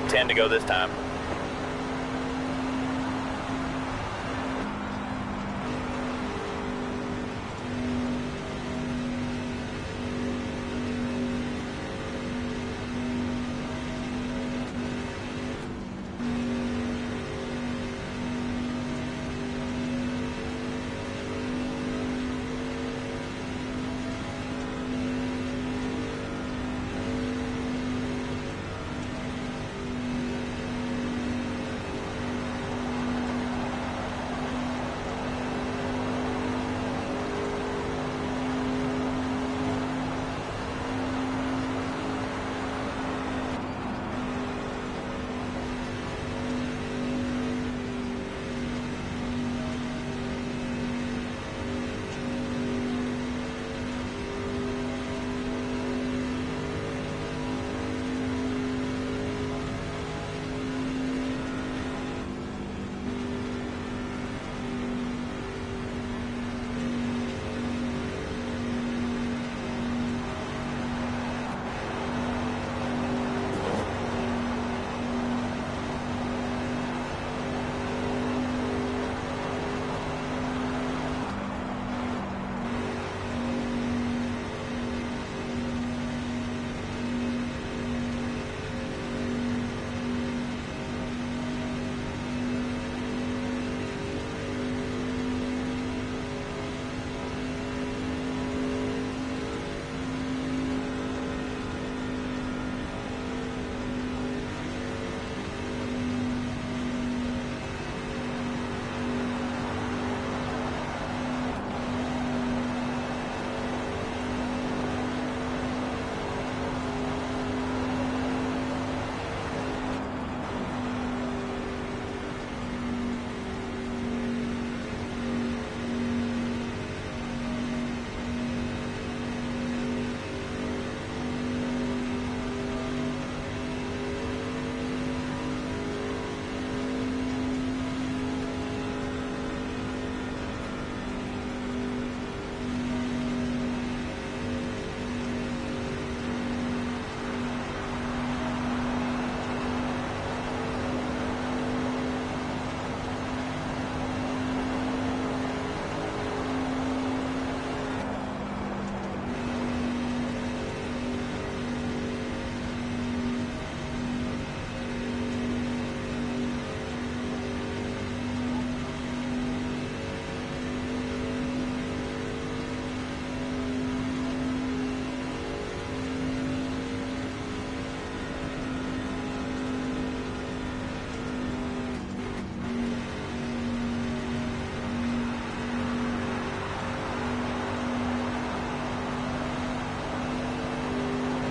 10 to go this time.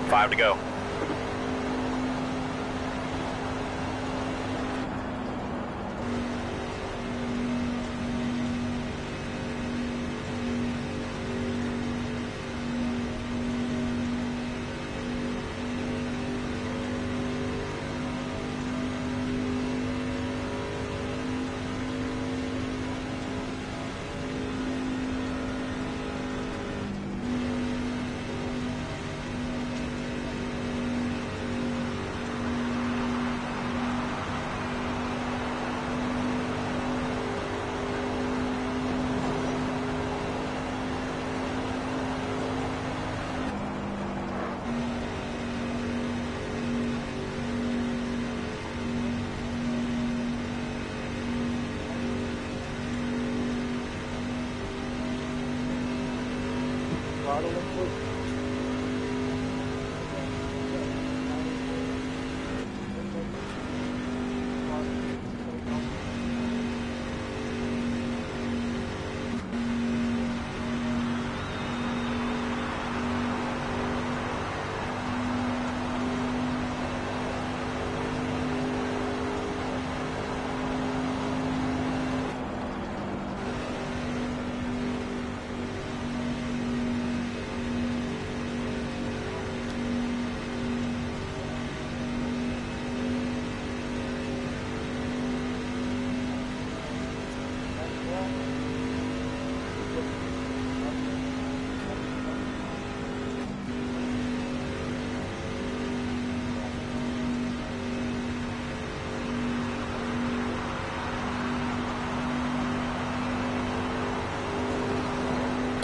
Five to go. Throttle input.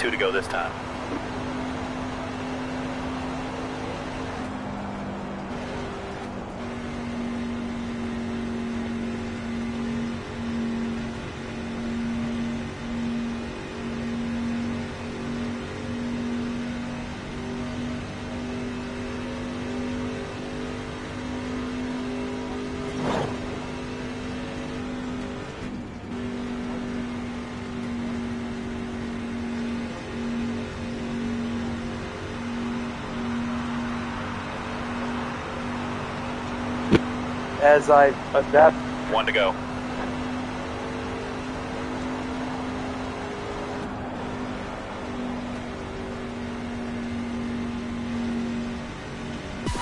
2 to go this time. As I adapt. 1 to go.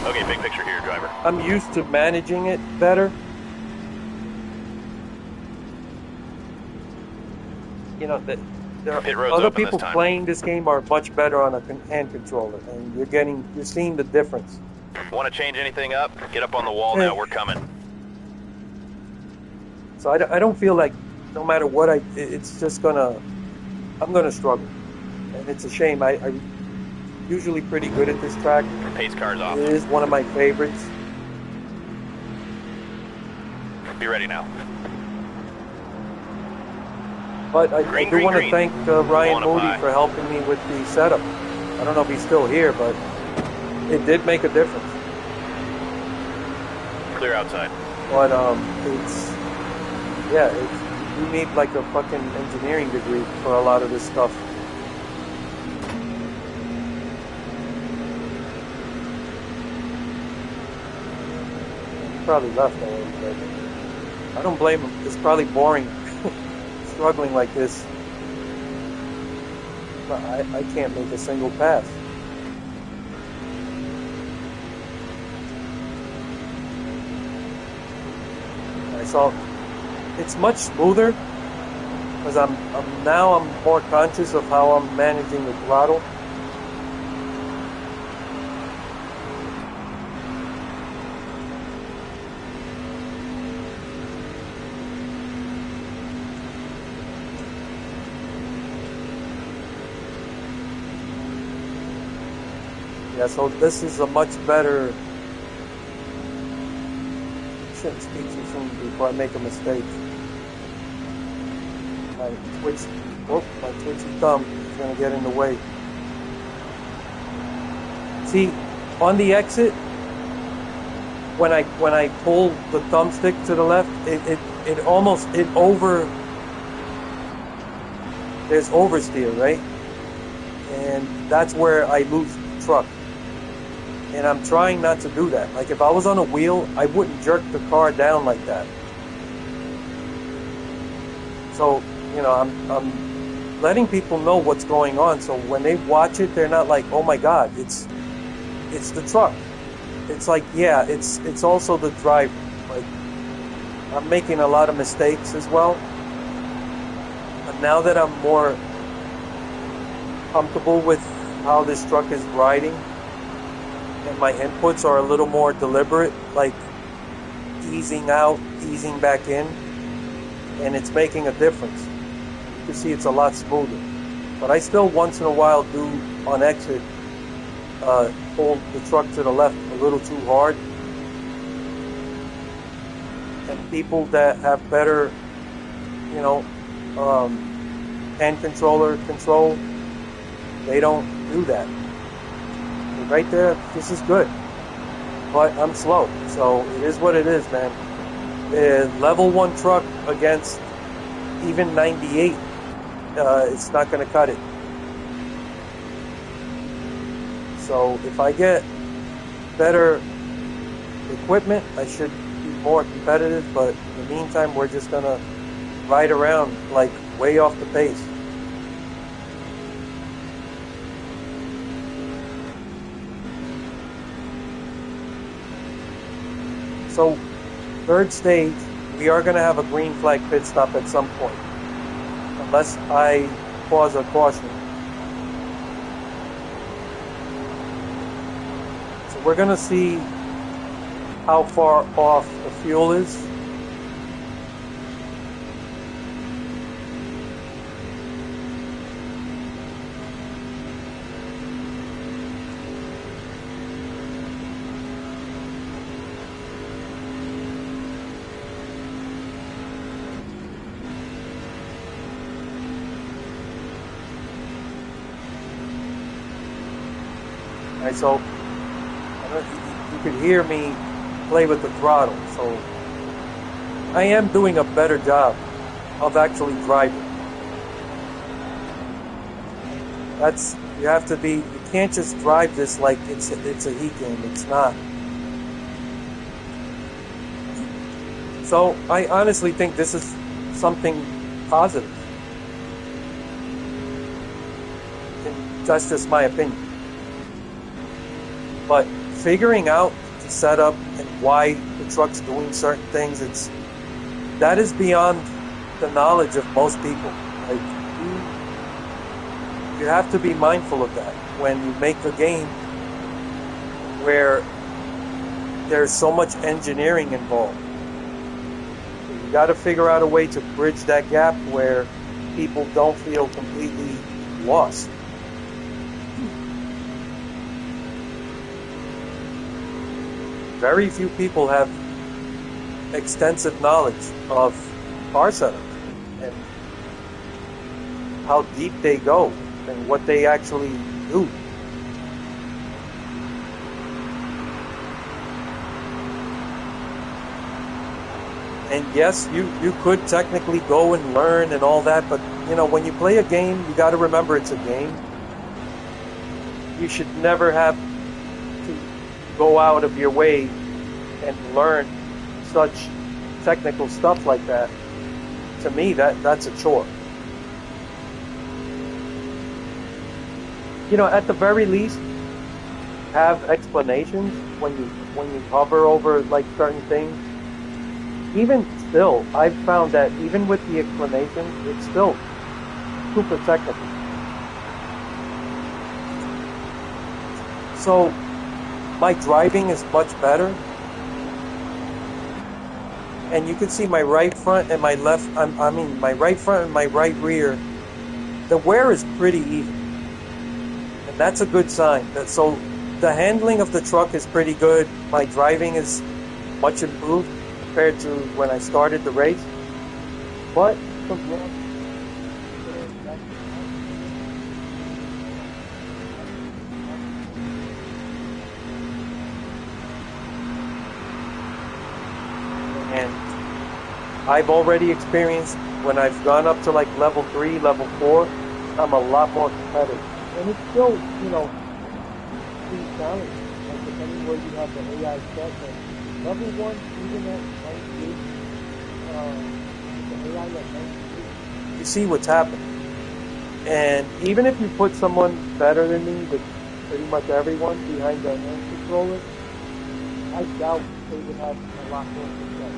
Okay, big picture here, driver. I'm used to managing it better. You know, there Pit are road's other open this people time. playing this game are much better on a hand controller, and you're seeing the difference. Want to change anything up? Get up on the wall now, we're coming. So I don't feel like no matter what it's just I'm gonna struggle, and it's a shame. I'm usually pretty good at this track. Pace car's off. It is one of my favorites. Be ready now. But I Green, do green, want to green. thank Ryan Moody Bonafide. for helping me with the setup. I don't know if he's still here, but it did make a difference. Clear outside. But you need like a fucking engineering degree for a lot of this stuff. He probably left already, but I don't blame him. It's probably boring struggling like this. But I can't make a single pass. So it's much smoother because I'm more conscious of how I'm managing the throttle. Yeah, so this is a much better. Shouldn't speak too soon before I make a mistake. My twitchy thumb is gonna get in the way. See, on the exit, when I pull the thumbstick to the left, there's oversteer, right? And that's where I lose truck. And I'm trying not to do that. Like if I was on a wheel, I wouldn't jerk the car down like that. So, you know, I'm letting people know what's going on. So when they watch it, they're not like, oh my God, it's the truck. It's like, yeah, it's also the driver. Like I'm making a lot of mistakes as well. But now that I'm more comfortable with how this truck is riding, and my inputs are a little more deliberate, like easing out, easing back in, and it's making a difference. You can see it's a lot smoother. But I still once in a while do, on exit, pull the truck to the left a little too hard. And people that have better, you know, hand controller control, they don't do that. Right there, this is good, but I'm slow, so it is what it is, man. Level 1 truck against even 98, it's not going to cut it. So if I get better equipment, I should be more competitive, but in the meantime, we're just going to ride around like way off the pace. So, third stage, we are going to have a green flag pit stop at some point, unless I cause a caution. So we're going to see how far off the fuel is. Right, so you could hear me play with the throttle. So I am doing a better job of actually driving. That's you have to be. You can't just drive this like it's a heat game. It's not. So I honestly think this is something positive. And that's just my opinion. But figuring out the setup and why the truck's doing certain things, that is beyond the knowledge of most people. Like you have to be mindful of that when you make a game where there's so much engineering involved. You got to figure out a way to bridge that gap where people don't feel completely lost. Very few people have extensive knowledge of car setup and how deep they go and what they actually do. And yes, you could technically go and learn and all that, but when you play a game, you got to remember it's a game. You should never have to go out of your way and learn such technical stuff like that. To me, that's a chore. At the very least, have explanations when you hover over like certain things. Even still, I've found that even with the explanations, it's still super technical. So my driving is much better. And you can see my right front and my left, my right front and my right rear, the wear is pretty even. And that's a good sign. So the handling of the truck is pretty good. My driving is much improved compared to when I started the race. But and I've already experienced when I've gone up to like level 3, level 4, I'm a lot more competitive. And it's still, pretty challenging. Like depending where you have the AI set. And level 1, even at 98, the AI at 98, you see what's happening. And even if you put someone better than me, with pretty much everyone behind the hand controller, I doubt they would have a lot more success.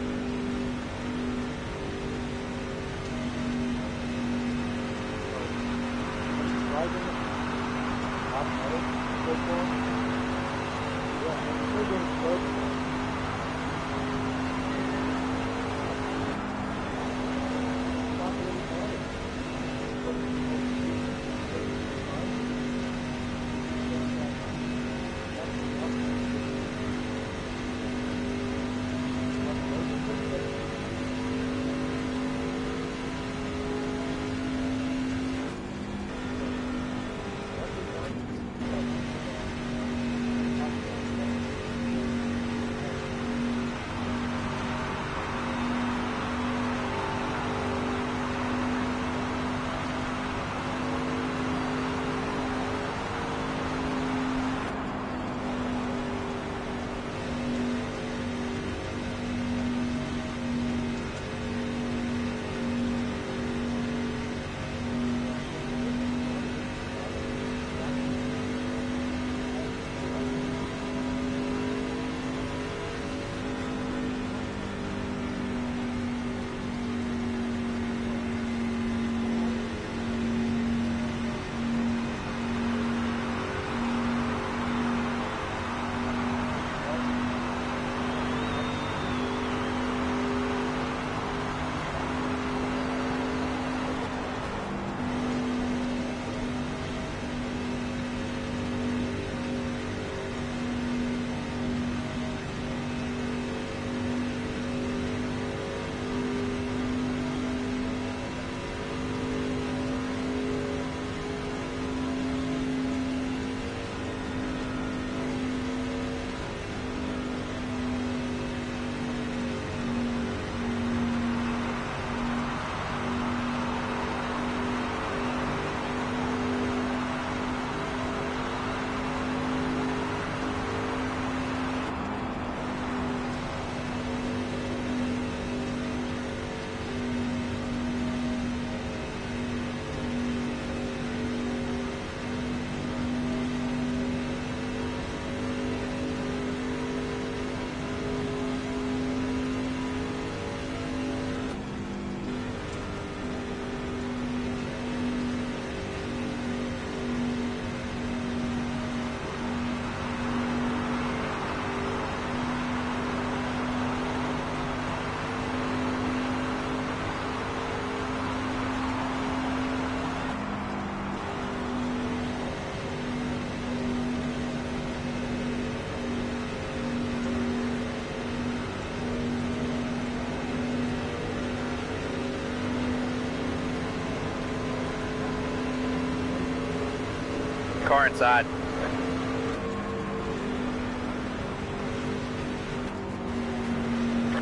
Car inside.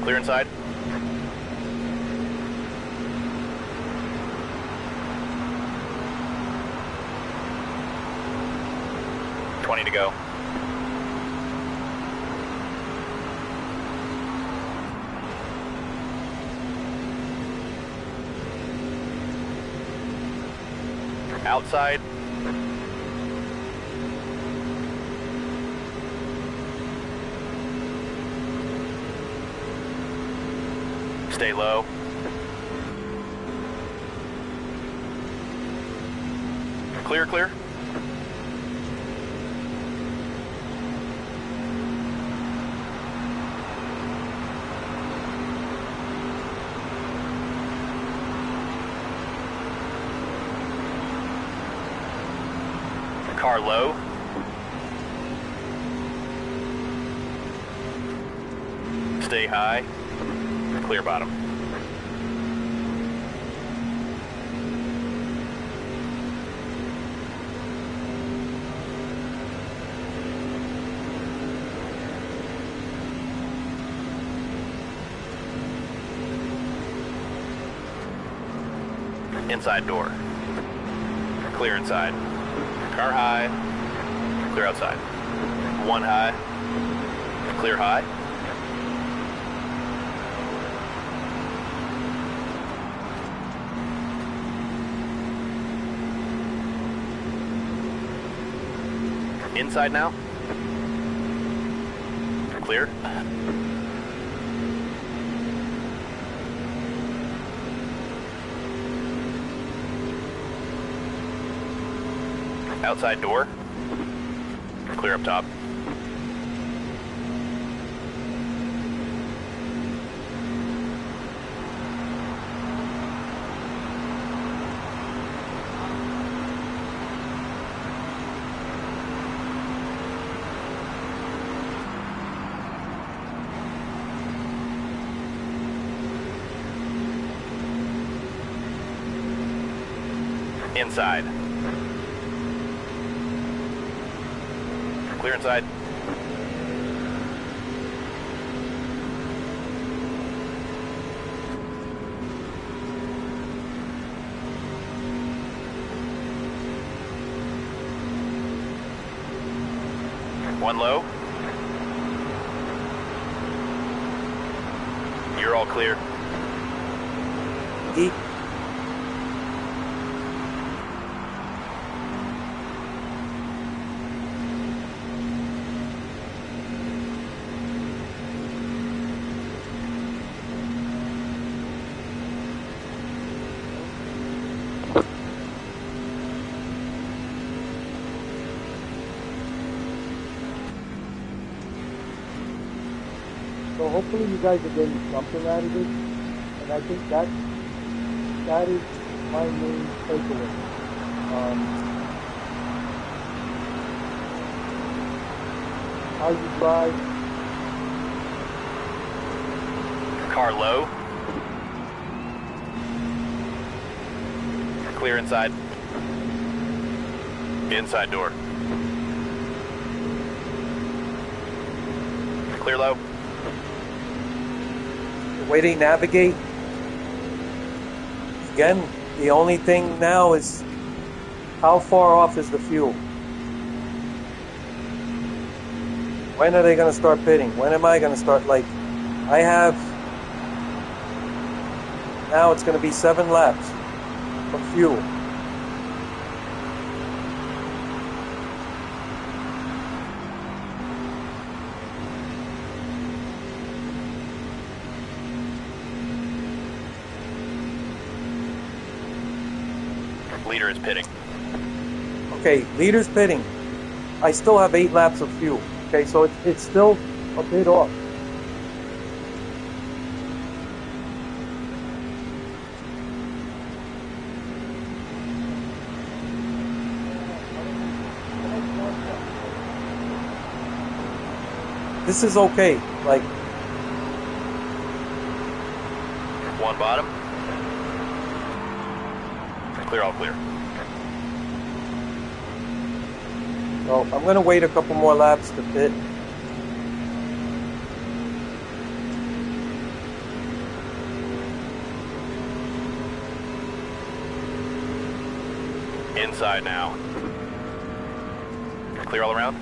Clear inside. To go. Outside. Stay low. Clear, clear. Car low. Stay high. Clear bottom. Inside door. Clear inside. Car high, clear outside. One high, clear high. Inside now. Clear. Outside door. Clear up top. Inside. Clear inside. One low. You're all clear. E. So hopefully you guys are getting something out of this, and I think that is my main takeaway. How you drive. Car low. Clear inside. Inside door. Clear low. The way they navigate, again, the only thing now is how far off is the fuel? When are they going to start pitting? When am I going to start? Like, I have, now it's going to be 7 laps of fuel. Leader is pitting. Okay, leader's pitting. I still have 8 laps of fuel. Okay, so it's still a bit off. This is okay. Like, One bottom. Clear, all clear. So I'm gonna wait a couple more laps to pit. Inside now. Clear all around?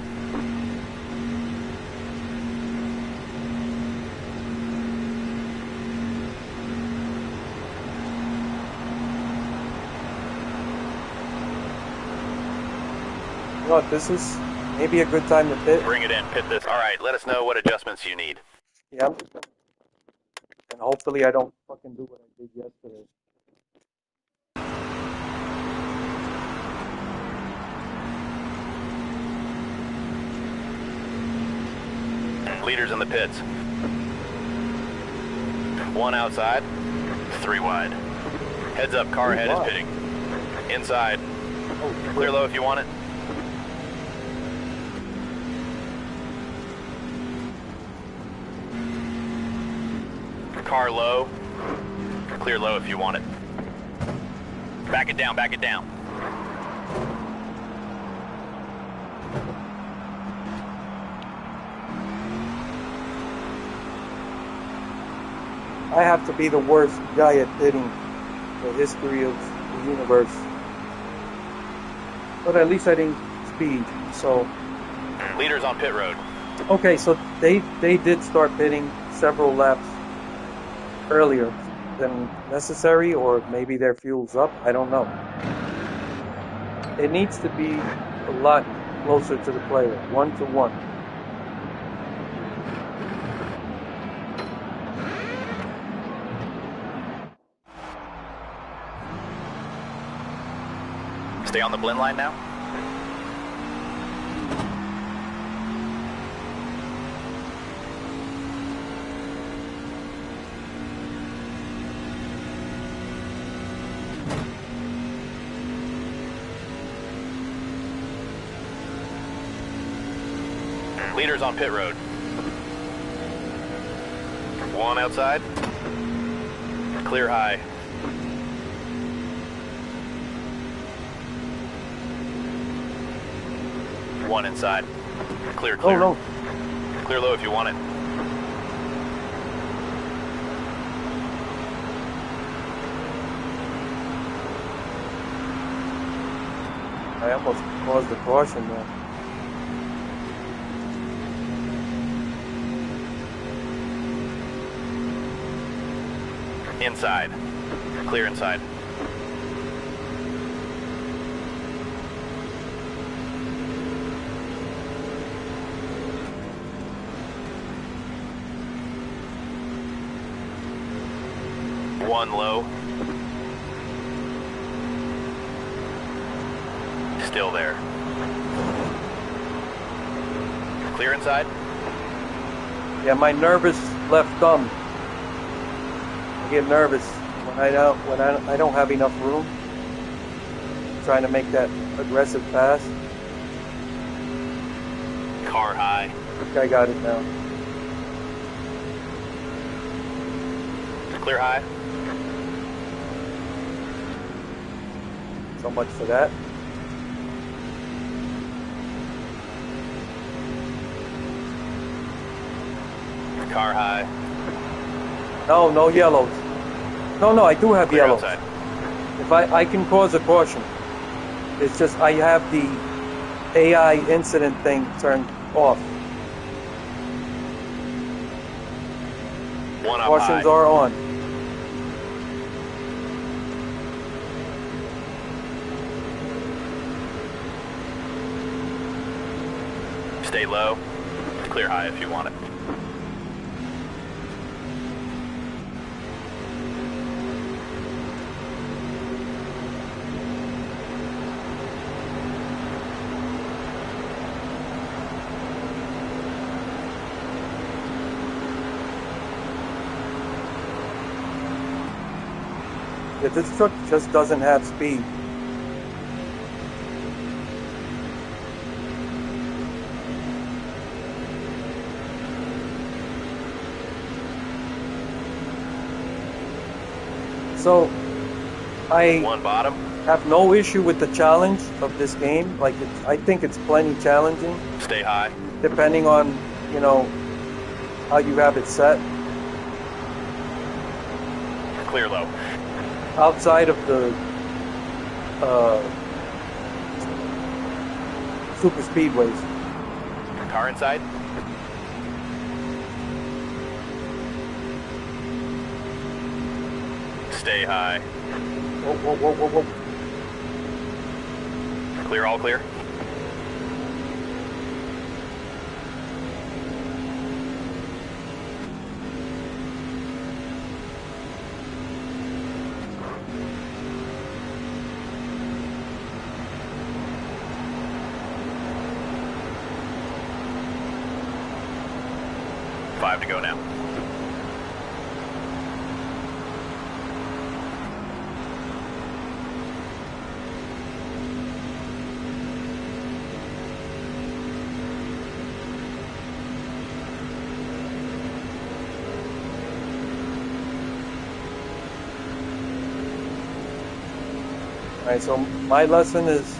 You know what, this is maybe a good time to pit. Bring it in, pit this. All right, let us know what adjustments you need. Yeah. And hopefully I don't fucking do what I did yesterday. Leaders in the pits. 1 outside, 3 wide. Heads up, car ahead is pitting. Inside. Oh, Clear low if you want it. Car low. Clear low if you want it. Back it down, back it down. I have to be the worst guy at pitting in the history of the universe. But at least I didn't speed, so. Leaders on pit road. Okay, so they did start pitting several laps earlier than necessary, or maybe their fuel's up, I don't know. It needs to be a lot closer to the player, 1-to-1. Stay on the blend line now. Leaders on pit road. 1 outside. Clear high. 1 inside. Clear, clear. Oh, no. Clear low if you want it. I almost caused a caution there. Inside. Clear inside. One low. Still there. Clear inside. Yeah, my nervous left thumb. I get nervous when I don't have enough room. Trying to make that aggressive pass. Car high. I think I got it now. Clear high. So much for that. Car high. No, no yellows. No, I do have Clear yellows. outside. If I can cause a caution. It's just I have the AI incident thing turned off. One up Cautions high. are on. Stay low. Clear high if you want it. Yeah, this truck just doesn't have speed. So, One bottom. have no issue with the challenge of this game. Like, I think it's plenty challenging, Stay high. depending on, you know, how you have it set. Clear low. Outside of the super speedways. Car inside. Stay high. Whoa, whoa, whoa, whoa, whoa. Clear, all clear. Five to go now. Alright, so my lesson is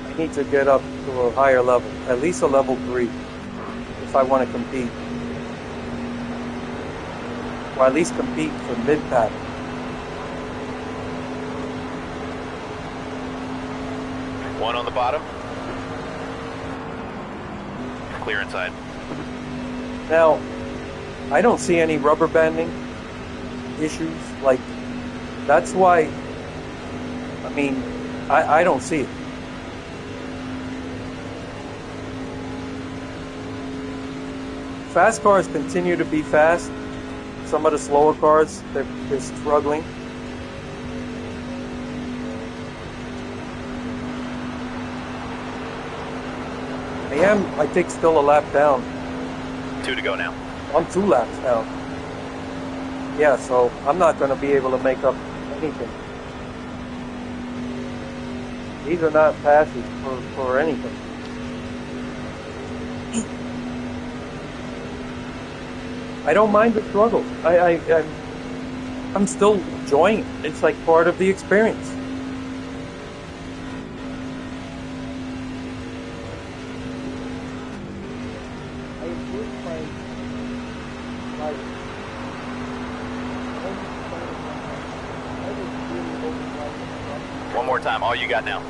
I need to get up to a higher level, at least a level 3, if I want to compete. Or at least compete for mid-pack. One on the bottom. Clear inside. Now, I don't see any rubber banding issues. Like, that's why, I mean, I don't see it. Fast cars continue to be fast. Some of the slower cars, they're struggling. I think, still a lap down. Two to go now. I'm 2 laps down. Yeah, so I'm not going to be able to make up anything. These are not passes for anything. I don't mind the struggle. I'm still enjoying it. It's like part of the experience. I improved my I was really hoping like One more time. All you got now.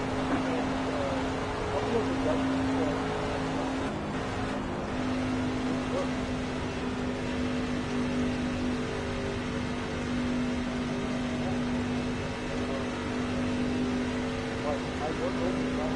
couple of reductions I work overtime.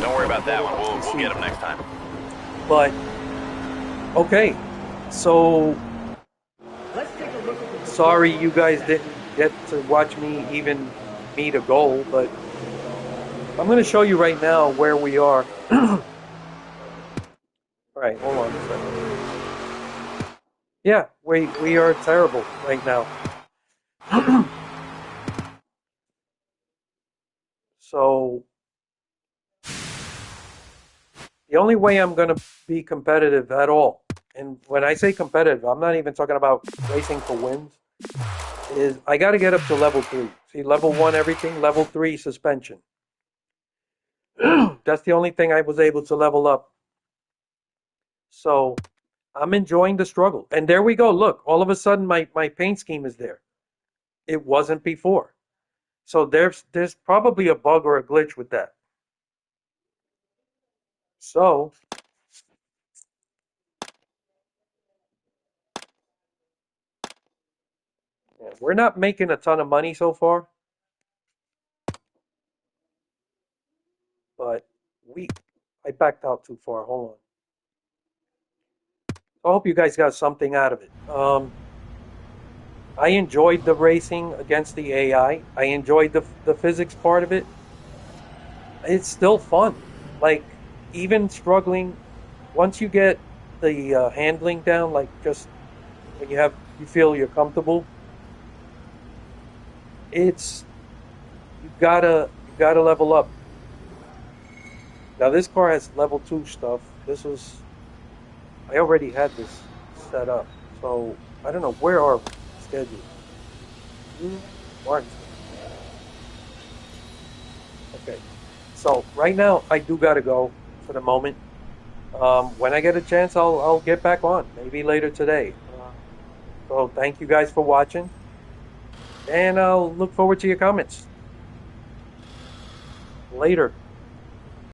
Don't worry about that one. We'll get him next time. But, okay, so Let's take a look at the sorry you guys didn't get to watch me even meet a goal, but I'm going to show you right now where we are. All right, hold on a second. Yeah, we are terrible right now. So the only way I'm going to be competitive at all, and when I say competitive, I'm not even talking about racing for wins, is I got to get up to level 3. See, level 1 everything, level 3 suspension. That's the only thing I was able to level up. So I'm enjoying the struggle. And there we go. Look, all of a sudden my paint scheme is there. It wasn't before. So there's probably a bug or a glitch with that. So yeah, we're not making a ton of money so far, but I backed out too far. Hold on. I hope you guys got something out of it. I enjoyed the racing against the AI. I enjoyed the physics part of it. It's still fun. Like, even struggling, once you get the handling down, like just when you feel you're comfortable, it's you gotta level up. Now this car has level 2 stuff. I already had this set up, so I don't know where are we scheduled. Martinsville. Okay, so right now I do gotta go for the moment. When I get a chance, I'll get back on. Maybe later today. So thank you guys for watching, and I'll look forward to your comments later.